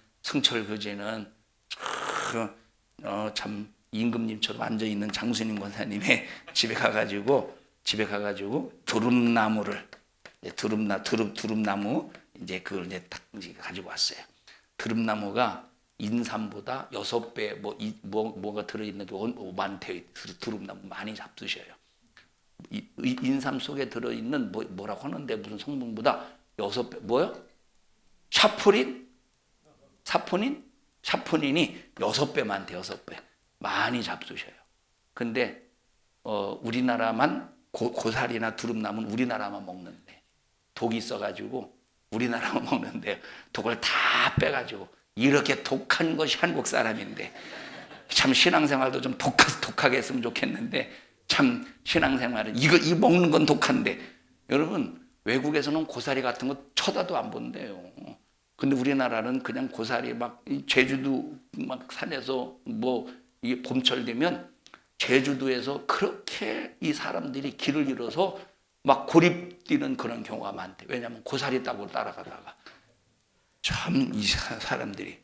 참 임금님처럼 앉아 있는 장수님 권사님의 집에 가가지고 두릅나무를, 두릅나무 이제 그걸 이제 딱 가지고 왔어요. 두릅나무가 인삼보다 6배 뭐가 들어있는데 많대요. 두릅나무 많이 잡수셔요. 인삼 속에 들어있는 뭐라고 하는데 무슨 성분보다 6배 뭐요? 샤포닌이 6배 많대. 6배 많이 잡수셔요. 근데 우리나라만 고사리나 두릅나무는 우리나라만 먹는데, 독이 있어가지고 우리나라만 먹는데 독을 다 빼가지고, 이렇게 독한 것이 한국 사람인데 참 신앙생활도 좀 독하게 했으면 좋겠는데, 참 신앙생활은 이 먹는 건 독한데, 여러분 외국에서는 고사리 같은 거 쳐다도 안 본대요. 근데 우리나라는 그냥 고사리 막 제주도 막 산에서 이게 봄철 되면 제주도에서 그렇게 이 사람들이 길을 잃어서 막 고립되는 그런 경우가 많대. 왜냐하면 고사리 따고 따라가다가. 참 이 사람들이.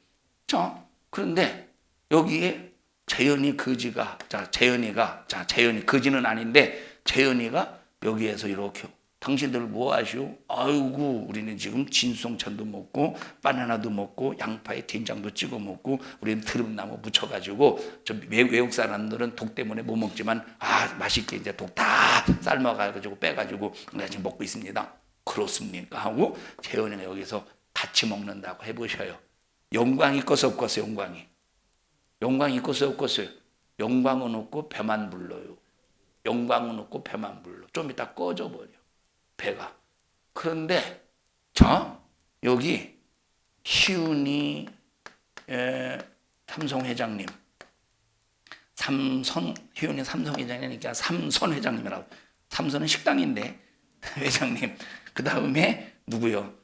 그런데 여기에 재현이 거지가, 재현이 거지는 아닌데 재현이가 여기에서 이렇게, 당신들 뭐 하시오? 아이고 우리는 지금 진송찬도 먹고 바나나도 먹고 양파에 된장도 찍어 먹고 우리는 드릅나무 묻혀가지고, 저 외국 사람들은 독 때문에 못 먹지만 맛있게 이제 독 다 삶아가지고 빼가지고 내가 지금 먹고 있습니다. 그렇습니까? 하고 재현이가 여기서 같이 먹는다고 해보셔요. 영광이 있겠어요? 없겠어요? 영광이 있겠어요? 없겠어요? 영광은 없고 배만 불러요. 영광은 없고 배만 불러. 좀 이따 꺼져버려 배가. 그런데 여기 희운이 삼성회장님, 희운이 삼성회장이니까 삼선 회장님이라고. 삼선은 식당인데 회장님. 그 다음에 누구요?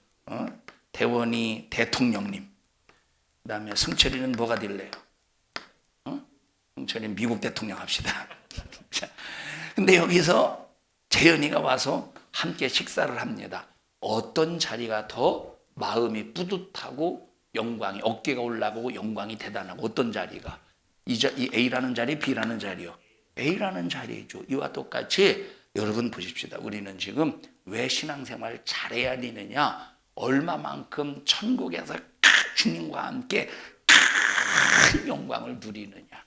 대원이 대통령님. 그 다음에 승철이는 뭐가 될래요? 승철이는 미국 대통령 합시다. 근데 여기서 재현이가 와서 함께 식사를 합니다. 어떤 자리가 더 마음이 뿌듯하고 영광이, 어깨가 올라가고 영광이 대단하고, 어떤 자리가? 이 A라는 자리, B라는 자리요? A라는 자리죠. 이와 똑같이 여러분 보십시다. 우리는 지금 왜 신앙생활 잘해야 되느냐? 얼마만큼 천국에서 주님과 함께 큰 영광을 누리느냐?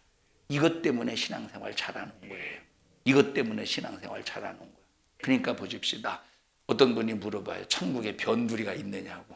이것 때문에 신앙생활 잘하는 거예요. 이것 때문에 신앙생활 잘하는 거예요. 그러니까 보십시다. 어떤 분이 물어봐요. 천국에 변두리가 있느냐고.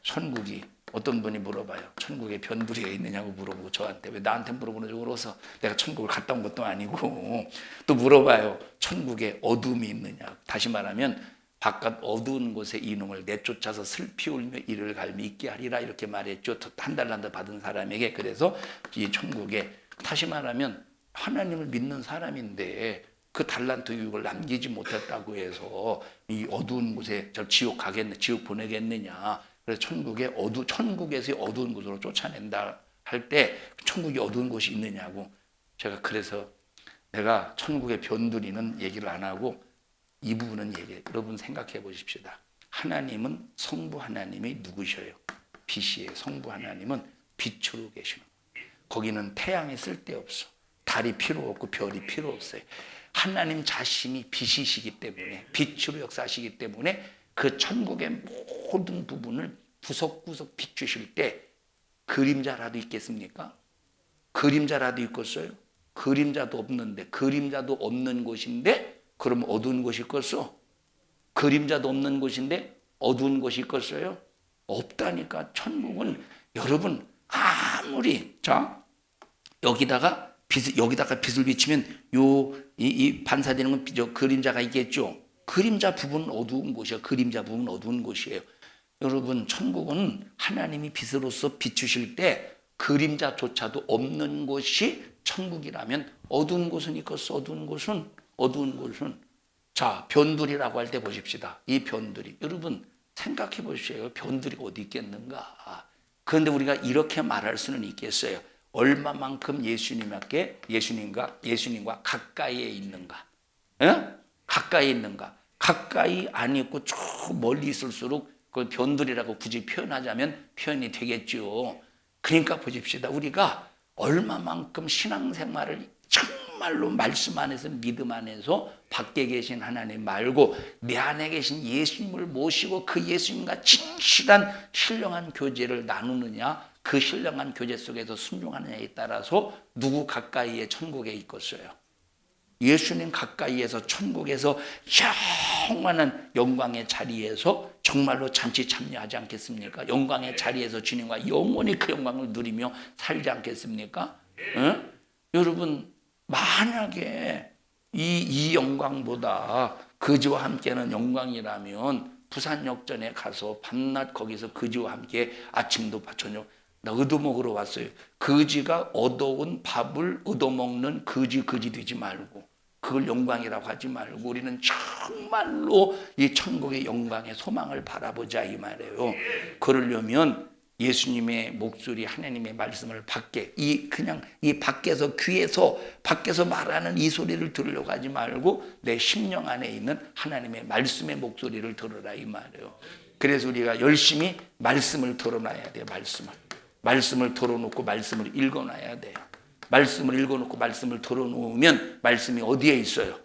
천국이 어떤 분이 물어봐요. 천국에 변두리가 있느냐고 물어보고 저한테 왜 나한테 물어보는 줄 알아서 내가 천국을 갔다 온 것도 아니고 또 물어봐요. 천국에 어둠이 있느냐. 다시 말하면 바깥 어두운 곳에 이놈을 내쫓아서 슬피 울며 이를 갈며 있게 하리라 이렇게 말했죠. 한 달란트 받은 사람에게. 그래서 이 천국에 다시 말하면 하나님을 믿는 사람인데 그 달란트 유익을 남기지 못했다고 해서 이 어두운 곳에 저 지옥 가겠네, 지옥 보내겠느냐. 그래서 천국에서 어두운 곳으로 쫓아낸다 할 때 천국이 어두운 곳이 있느냐고. 제가 그래서 내가 천국의 변두리는 얘기를 안 하고 이 부분은 얘기해요. 여러분 생각해 보십시다. 하나님은 성부 하나님이 누구셔요? 빛이에요. 성부 하나님은 빛으로 계시는 거예요. 거기는 태양이 쓸데없어. 달이 필요 없고 별이 필요 없어요. 하나님 자신이 빛이시기 때문에, 빛으로 역사하시기 때문에 그 천국의 모든 부분을 구석구석 비추실 때 그림자라도 있겠습니까? 그림자라도 있겠어요? 그림자도 없는데, 그림자도 없는 곳인데 그럼 어두운 곳이 있겠어? 그림자도 없는 곳인데 어두운 곳이 있겠어요? 없다니까. 천국은 여러분 아무리 여기다가 빛을 비치면 이 반사되는 건 그림자가 있겠죠. 그림자 부분은 어두운 곳이에요. 그림자 부분은 어두운 곳이에요. 여러분 천국은 하나님이 빛으로서 비추실 때 그림자조차도 없는 곳이 천국이라면 어두운 곳은 있겠어. 어두운 곳은 자 변두리라고 할 때 보십시다. 이 변두리 여러분 생각해 보십시오. 변두리가 어디 있겠는가. 그런데 우리가 이렇게 말할 수는 있겠어요. 얼마만큼 예수님과 가까이에 있는가? 예? 가까이 있는가? 가까이 안 있고 쭉 멀리 있을수록 그걸 변두리라고 굳이 표현하자면 표현이 되겠죠. 그러니까 보십시다. 우리가 얼마만큼 신앙생활을 정말로 말씀 안에서 믿음 안에서 밖에 계신 하나님 말고 내 안에 계신 예수님을 모시고 그 예수님과 진실한 신령한 교제를 나누느냐, 그 신령한 교제 속에서 순종하느냐에 따라서 누구 가까이에 천국에 있겠어요. 예수님 가까이에서 천국에서 영원한 영광의 자리에서 정말로 잔치 참여하지 않겠습니까? 영광의 자리에서 주님과 영원히 그 영광을 누리며 살지 않겠습니까? 응? 여러분 만약에 이 영광보다 거지와 함께는 영광이라면 부산역전에 가서 밤낮 거기서 거지와 함께 아침도 저녁 나 얻어먹으러 왔어요. 거지가 얻어온 밥을 얻어먹는 거지 되지 말고 그걸 영광이라고 하지 말고 우리는 정말로 이 천국의 영광의 소망을 바라보자 이 말이에요. 그러려면 예수님의 목소리 하나님의 말씀을 그냥 이 밖에서 귀에서 밖에서 말하는 이 소리를 들으려고 하지 말고 내 심령 안에 있는 하나님의 말씀의 목소리를 들으라 이 말이에요. 그래서 우리가 열심히 말씀을 들어놔야 돼요. 말씀을 들어놓고 말씀을 읽어놔야 돼요. 말씀을 읽어놓고 말씀을 들어놓으면 말씀이 어디에 있어요?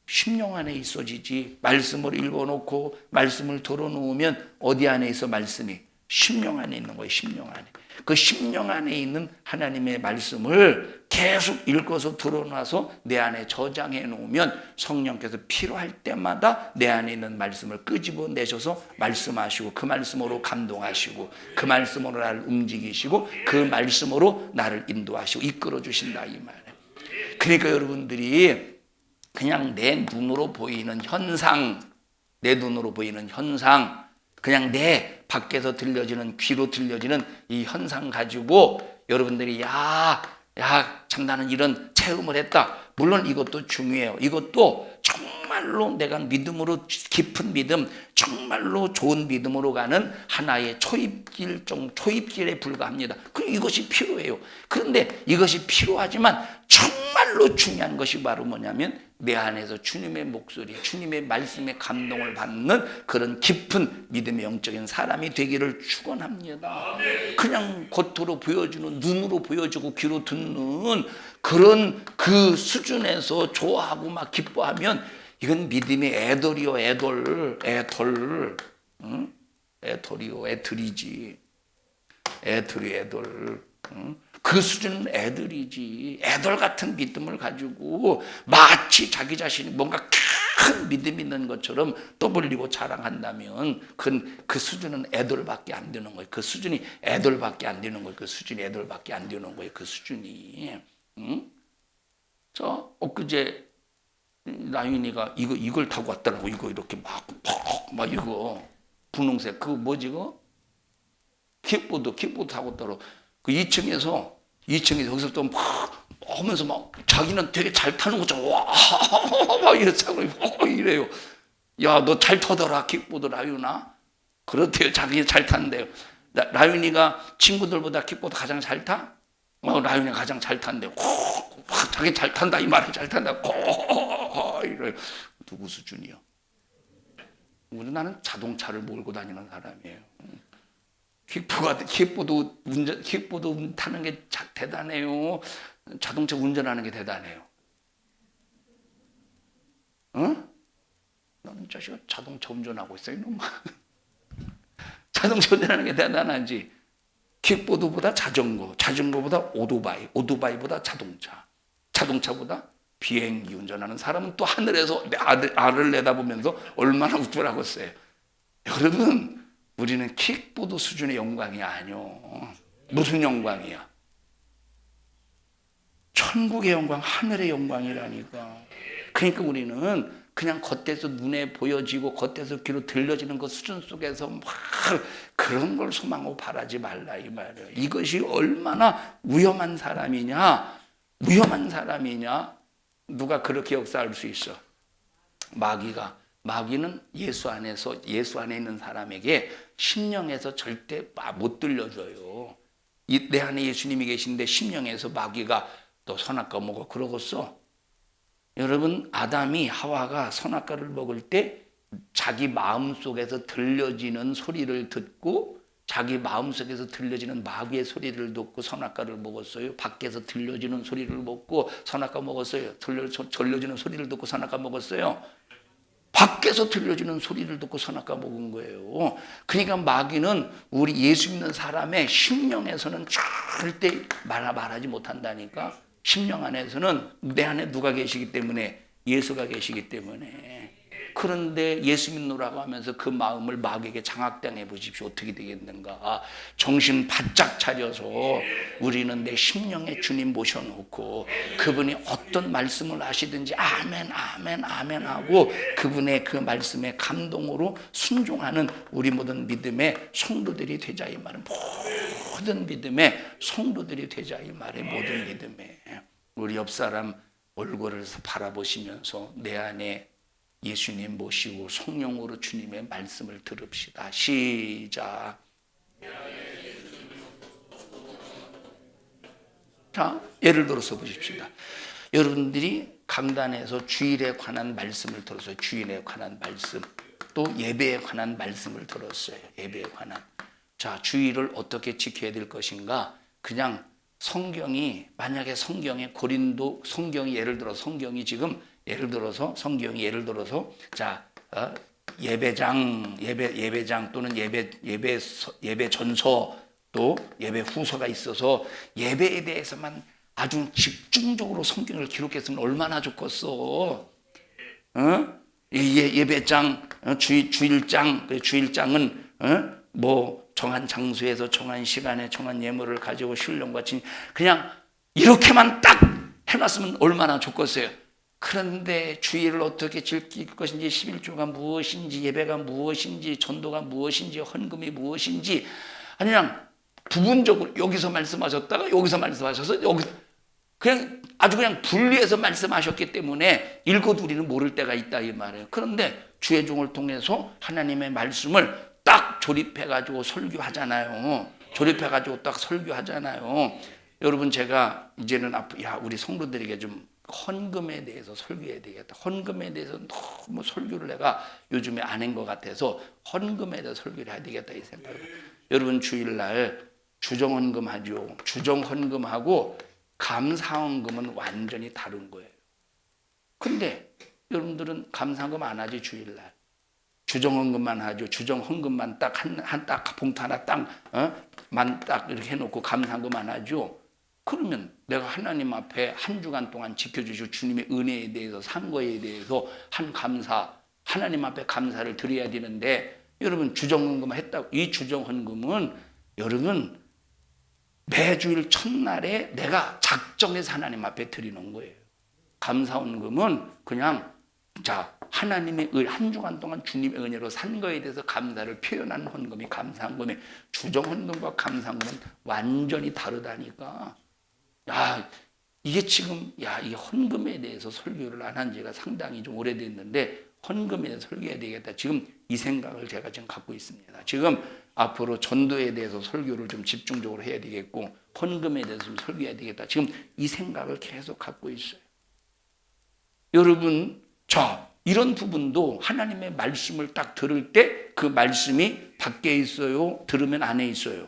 심령 안에 있어지지. 말씀을 읽어놓고 말씀을 들어놓으면 어디 안에 있어 말씀이? 심령 안에 있는 거예요. 심령 안에. 그 심령 안에 있는 하나님의 말씀을 계속 읽어서 들어놔서 내 안에 저장해 놓으면 성령께서 필요할 때마다 내 안에 있는 말씀을 끄집어내셔서 말씀하시고 그 말씀으로 감동하시고 그 말씀으로 나를 움직이시고 그 말씀으로 나를 인도하시고 이끌어 주신다 이 말이에요. 그러니까 여러분들이 그냥 내 눈으로 보이는 현상 그냥 내 밖에서 들려지는 귀로 들려지는 이 현상 가지고 여러분들이 참 나는 이런 체험을 했다. 물론 이것도 중요해요. 이것도 정말로 내가 믿음으로 깊은 믿음, 정말로 좋은 믿음으로 가는 하나의 초입길에 불과합니다. 그럼 이것이 필요해요. 그런데 이것이 필요하지만 정말로 중요한 것이 바로 뭐냐면 내 안에서 주님의 목소리, 주님의 말씀에 감동을 받는 그런 깊은 믿음의 영적인 사람이 되기를 축원합니다. 그냥 겉으로 보여주는, 눈으로 보여주고 귀로 듣는 그런 그 수준에서 좋아하고 막 기뻐하면 이건 믿음의 애돌이요, 애돌. 응? 애돌이요, 애들이지. 애돌. 응? 그 수준은 애들이지. 애들 같은 믿음을 가지고 마치 자기 자신이 뭔가 큰 믿음 있는 것처럼 떠벌리고 자랑한다면 그 수준은 애들밖에 안 되는 거예요. 그 수준이 애들밖에 안 되는 거예요. 그 수준이 애들밖에 안 되는 거예요. 그 수준이. 응? 저 엊그제 나윤이가 이걸 타고 왔더라고. 이거 이렇게 막 이거 분홍색 그거 뭐지 그거? 킥보드 타고 왔더라고. 그 2층에서 여기서부터 막 하면서 막 자기는 되게 잘 타는 것처럼 와막 이래요. 야, 너 잘 타더라 킥보드 라윤아. 그렇대요. 자기 잘 타는데요. 라윤이가 친구들보다 킥보드 가장 잘 타? 라윤이가 가장 잘 탄대요. 자기 잘 탄다 이 말을 잘 탄다. 이래요. 누구 수준이요? 나는 자동차를 몰고 다니는 사람이에요. 킥보드 타는 게 대단해요. 자동차 운전하는 게 대단해요. 응? 너는 자식아 자동차 운전하고 있어 이놈아. 자동차 운전하는 게 대단하지. 킥보드보다 자전거보다 오토바이보다 자동차보다 비행기 운전하는 사람은 또 하늘에서 알을 내다보면서 얼마나 우쭐하겠어요. 여러분, 우리는 킥보드 수준의 영광이 아니요. 무슨 영광이야? 천국의 영광, 하늘의 영광이라니까. 그러니까 우리는 그냥 겉에서 눈에 보여지고 겉에서 귀로 들려지는 그 수준 속에서 막 그런 걸 소망하고 바라지 말라 이 말이에요. 이것이 얼마나 위험한 사람이냐. 누가 그렇게 역사할 수 있어? 마귀는 예수 안에 있는 사람에게 심령에서 절대 못 들려줘요. 내 안에 예수님이 계신데 심령에서 마귀가 너 선악과 먹어 그러겠어? 여러분, 아담이 하와가 선악과를 먹을 때 자기 마음속에서 들려지는 소리를 듣고 자기 마음속에서 들려지는 마귀의 소리를 듣고 선악과를 먹었어요. 밖에서 들려지는 소리를 먹고 선악과 먹었어요. 들려지는 소리를 듣고 선악과 먹었어요. 밖에서 들려지는 소리를 듣고 선악과 먹은 거예요. 그러니까 마귀는 우리 예수 믿는 사람의 심령에서는 절대 말하지 못한다니까. 심령 안에서는 내 안에 누가 계시기 때문에? 예수가 계시기 때문에. 그런데 예수 믿노라고 하면서 그 마음을 마귀에게 장악당해 보십시오. 어떻게 되겠는가? 정신 바짝 차려서 우리는 내 심령에 주님 모셔놓고 그분이 어떤 말씀을 하시든지 아멘 하고 그분의 그 말씀에 감동으로 순종하는 우리 모든 믿음의 성도들이 되자 이 말은 모든 믿음의 성도들이 되자 이 말에 모든 믿음에 우리 옆 사람 얼굴을 바라보시면서 내 안에 예수님 모시고 성령으로 주님의 말씀을 들읍시다. 시작. 자, 예를 들어서 보십시다. 여러분들이 강단에서 주일에 관한 말씀을 들었어요. 주일에 관한 말씀. 또 예배에 관한 말씀을 들었어요. 예배에 관한. 자, 주일을 어떻게 지켜야 될 것인가? 그냥 만약에 성경에 고린도 성경이 예를 들어서 자, 예배장 또는 예배 전서 또 예배 후서가 있어서 예배에 대해서만 아주 집중적으로 성경을 기록했으면 얼마나 좋겠어. 예배장, 주일장은 뭐 정한 장소에서 정한 시간에 정한 예물을 가지고 신령과 그냥 이렇게만 딱 해놨으면 얼마나 좋겠어요. 그런데 주일을 어떻게 지킬 것인지, 11조가 무엇인지, 예배가 무엇인지, 전도가 무엇인지, 헌금이 무엇인지 그냥 부분적으로 여기서 말씀하셨다가 여기서 말씀하셔서 여기서 아주 그냥 분리해서 말씀하셨기 때문에 읽어도 우리는 모를 때가 있다 이 말이에요. 그런데 주의 종을 통해서 하나님의 말씀을 딱 조립해가지고 설교하잖아요. 여러분, 제가 이제는 우리 성도들에게 좀 헌금에 대해서 설교해야 되겠다. 헌금에 대해서 너무 설교를 내가 요즘에 안 한 것 같아서 헌금에 대해서 설교를 해야 되겠다 이 생각을. 여러분, 주일날 주정헌금하죠. 주정헌금하고 감사헌금은 완전히 다른 거예요. 근데 여러분들은 감사헌금 안 하지. 주일날 주정헌금만 하죠. 주정헌금만 딱 봉투 하나 딱만 딱 이렇게 해놓고 감사헌금 안 하죠. 그러면 내가 하나님 앞에 한 주간 동안 지켜주시고 주님의 은혜에 대해서 산 거에 대해서 한 감사, 하나님 앞에 감사를 드려야 되는데, 여러분 주정헌금 했다고, 이 주정헌금은 여러분 매주일 첫날에 내가 작정해서 하나님 앞에 드리는 거예요. 감사헌금은 그냥 자, 하나님의 한 주간 동안 주님의 은혜로 산 거에 대해서 감사를 표현하는 헌금이 감사헌금이, 주정헌금과 감사헌금은 완전히 다르다니까. 야, 이게 지금 이 헌금에 대해서 설교를 안 한 지가 상당히 좀 오래됐는데, 헌금에 대해서 설교해야 되겠다. 지금 이 생각을 제가 지금 갖고 있습니다. 지금 앞으로 전도에 대해서 설교를 좀 집중적으로 해야 되겠고, 헌금에 대해서 좀 설교해야 되겠다. 지금 이 생각을 계속 갖고 있어요. 여러분, 자, 이런 부분도 하나님의 말씀을 딱 들을 때 그 말씀이 밖에 있어요? 들으면 안에 있어요?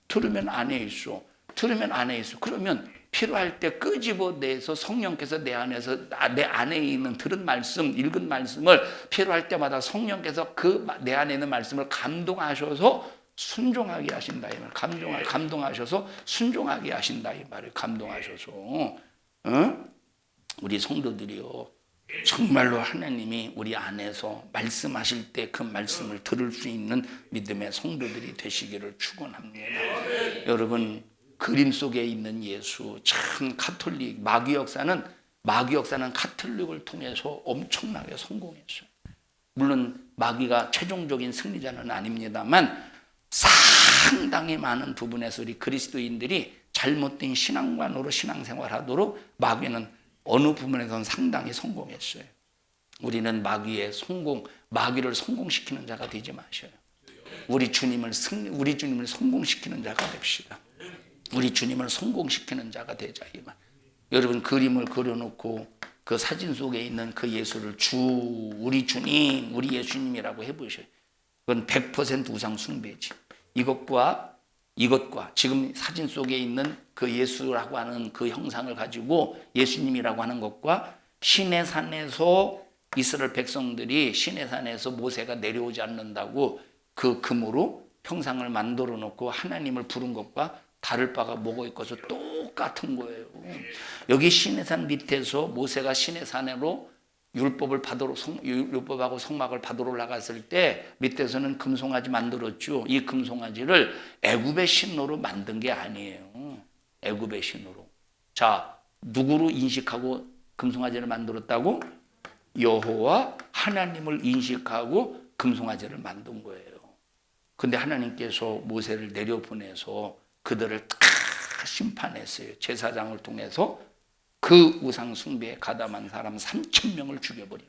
들으면 안에 있어. 들으면 안에 있어. 그러면 필요할 때 끄집어내서 성령께서 내 안에 있는 들은 말씀, 읽은 말씀을 필요할 때마다 성령께서 그 내 안에 있는 말씀을 감동하셔서 순종하게 하신다 이 말. 감동하셔서 순종하게 하신다 이 말이에요. 감동하셔서. 우리 성도들이요, 정말로 하나님이 우리 안에서 말씀하실 때 그 말씀을 들을 수 있는 믿음의 성도들이 되시기를 축원합니다. 여러분, 그림 속에 있는 예수, 참 가톨릭 마귀 역사는 가톨릭을 통해서 엄청나게 성공했어요. 물론 마귀가 최종적인 승리자는 아닙니다만, 상당히 많은 부분에서 우리 그리스도인들이 잘못된 신앙관으로 신앙생활하도록 마귀는 어느 부분에서는 상당히 성공했어요. 우리는 마귀를 성공시키는 자가 되지 마셔요. 우리 주님을 성공시키는 자가 됩시다. 우리 주님을 성공시키는 자가 되자 이 말. 여러분, 그림을 그려놓고 그 사진 속에 있는 그 예수를 우리 주님, 우리 예수님이라고 해보셔요. 그건 100% 우상 숭배지. 이것과 지금 사진 속에 있는 그 예수라고 하는 그 형상을 가지고 예수님이라고 하는 것과 시내산에서 이스라엘 백성들이 시내산에서 모세가 내려오지 않는다고 그 금으로 형상을 만들어 놓고 하나님을 부른 것과 다를 바가 뭐가 있고서 똑같은 거예요. 여기 시내산 밑에서 모세가 시내산으로 율법하고 성막을 받으러 나갔을 때 밑에서는 금송아지 만들었죠. 이 금송아지를 애굽의 신으로 만든 게 아니에요. 애굽의 신으로. 자, 누구로 인식하고 금송아지를 만들었다고? 여호와 하나님을 인식하고 금송아지를 만든 거예요. 근데 하나님께서 모세를 내려보내서 그들을 다 심판했어요. 제사장을 통해서 그 우상 숭배에 가담한 사람 3,000명을 죽여버려요.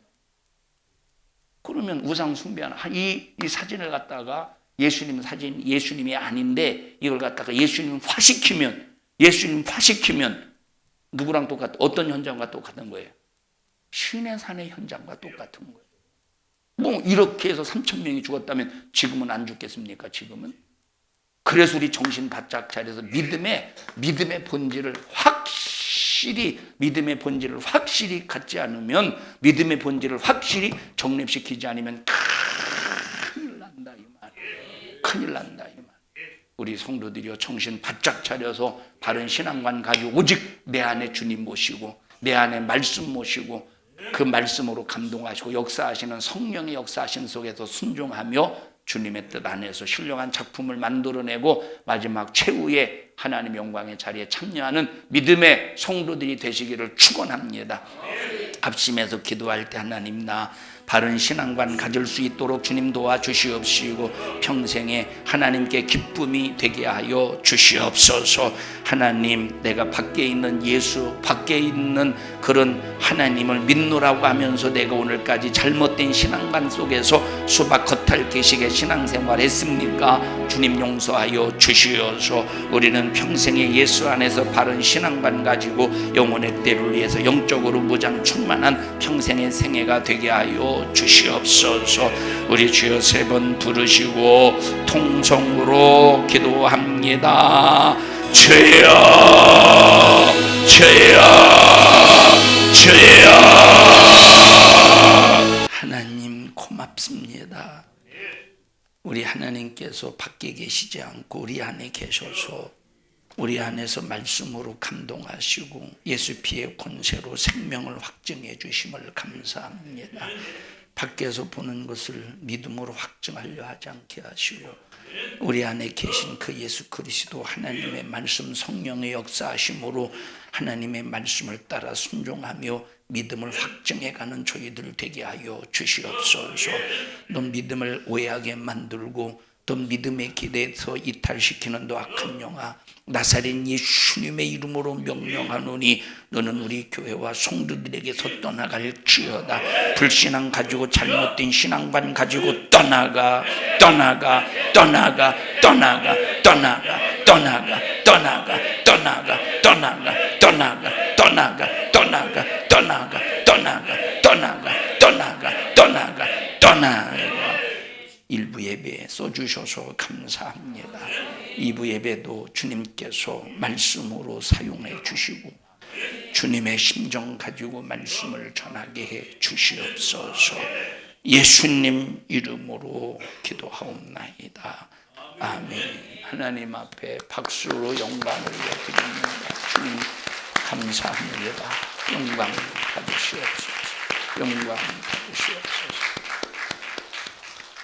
그러면 우상 숭배하는 이 사진을 갖다가 예수님이 아닌데 이걸 갖다가 예수님 화시키면 누구랑 어떤 현장과 똑같은 거예요? 시내산의 현장과 똑같은 거예요. 뭐 이렇게 해서 3,000명이 죽었다면 지금은 안 죽겠습니까? 지금은? 그래서 우리 정신 바짝 차려서 믿음의 본질을 확실히 갖지 않으면, 믿음의 본질을 확실히 정립시키지 않으면 큰일 난다 이 말. 큰일 난다 이 말. 우리 성도들이여, 정신 바짝 차려서 바른 신앙관 가지고 오직 내 안에 주님 모시고 내 안에 말씀 모시고 그 말씀으로 감동하시고 역사하시는 성령의 역사하심 속에서 순종하며 주님의 뜻 안에서 신령한 작품을 만들어내고 마지막 최후의 하나님 영광의 자리에 참여하는 믿음의 성도들이 되시기를 축원합니다. 합심해서 기도할 때 하나님, 나 바른 신앙관 가질 수 있도록 주님 도와주시옵시고 평생에 하나님께 기쁨이 되게 하여 주시옵소서. 하나님, 내가 밖에 있는 예수, 밖에 있는 그런 하나님을 믿노라고 하면서 내가 오늘까지 잘못된 신앙관 속에서 수박 겉핥기식의 신앙생활 했습니까? 주님 용서하여 주시옵소서. 우리는 평생에 예수 안에서 바른 신앙관 가지고 영혼의 때를 위해서 영적으로 무장 충만한 평생의 생애가 되게 하여 주시옵소서. 우리 주여 3번 부르시고 통성으로 기도합니다. 주여, 주여, 주여. 하나님 고맙습니다. 우리 하나님께서 밖에 계시지 않고 우리 안에 계셔서 우리 안에서 말씀으로 감동하시고 예수 피의 권세로 생명을 확증해 주심을 감사합니다. 밖에서 보는 것을 믿음으로 확증하려 하지 않게 하시고 우리 안에 계신 그 예수 그리스도 하나님의 말씀 성령의 역사하심으로 하나님의 말씀을 따라 순종하며 믿음을 확증해가는 저희들 되게 하여 주시옵소서. 또 믿음을 오해하게 만들고 또 믿음의 길에서 이탈시키는 또 악한 영아 나사렛 예수님의 이름으로 명령하노니 너는 우리 교회와 성도들에게서 떠나갈지어다. 불신앙 가지고 잘못된 신앙관 가지고 떠나가 떠나가 떠나가 떠나가 떠나가 떠나가 떠나가 떠나가 떠나가 떠나가 떠나가 떠나가 떠나가 떠나가 떠나가 떠나가 떠나가 떠나가. 1부 예배 써주셔서 감사합니다. 2부 예배도 주님께서 말씀으로 사용해 주시고 주님의 심정 가지고 말씀을 전하게 해 주시옵소서. 예수님 이름으로 기도하옵나이다. 아멘. 하나님 앞에 박수로 영광을 드립니다. 주님 감사합니다. 영광 받으시옵소서. 영광 받으시옵소서.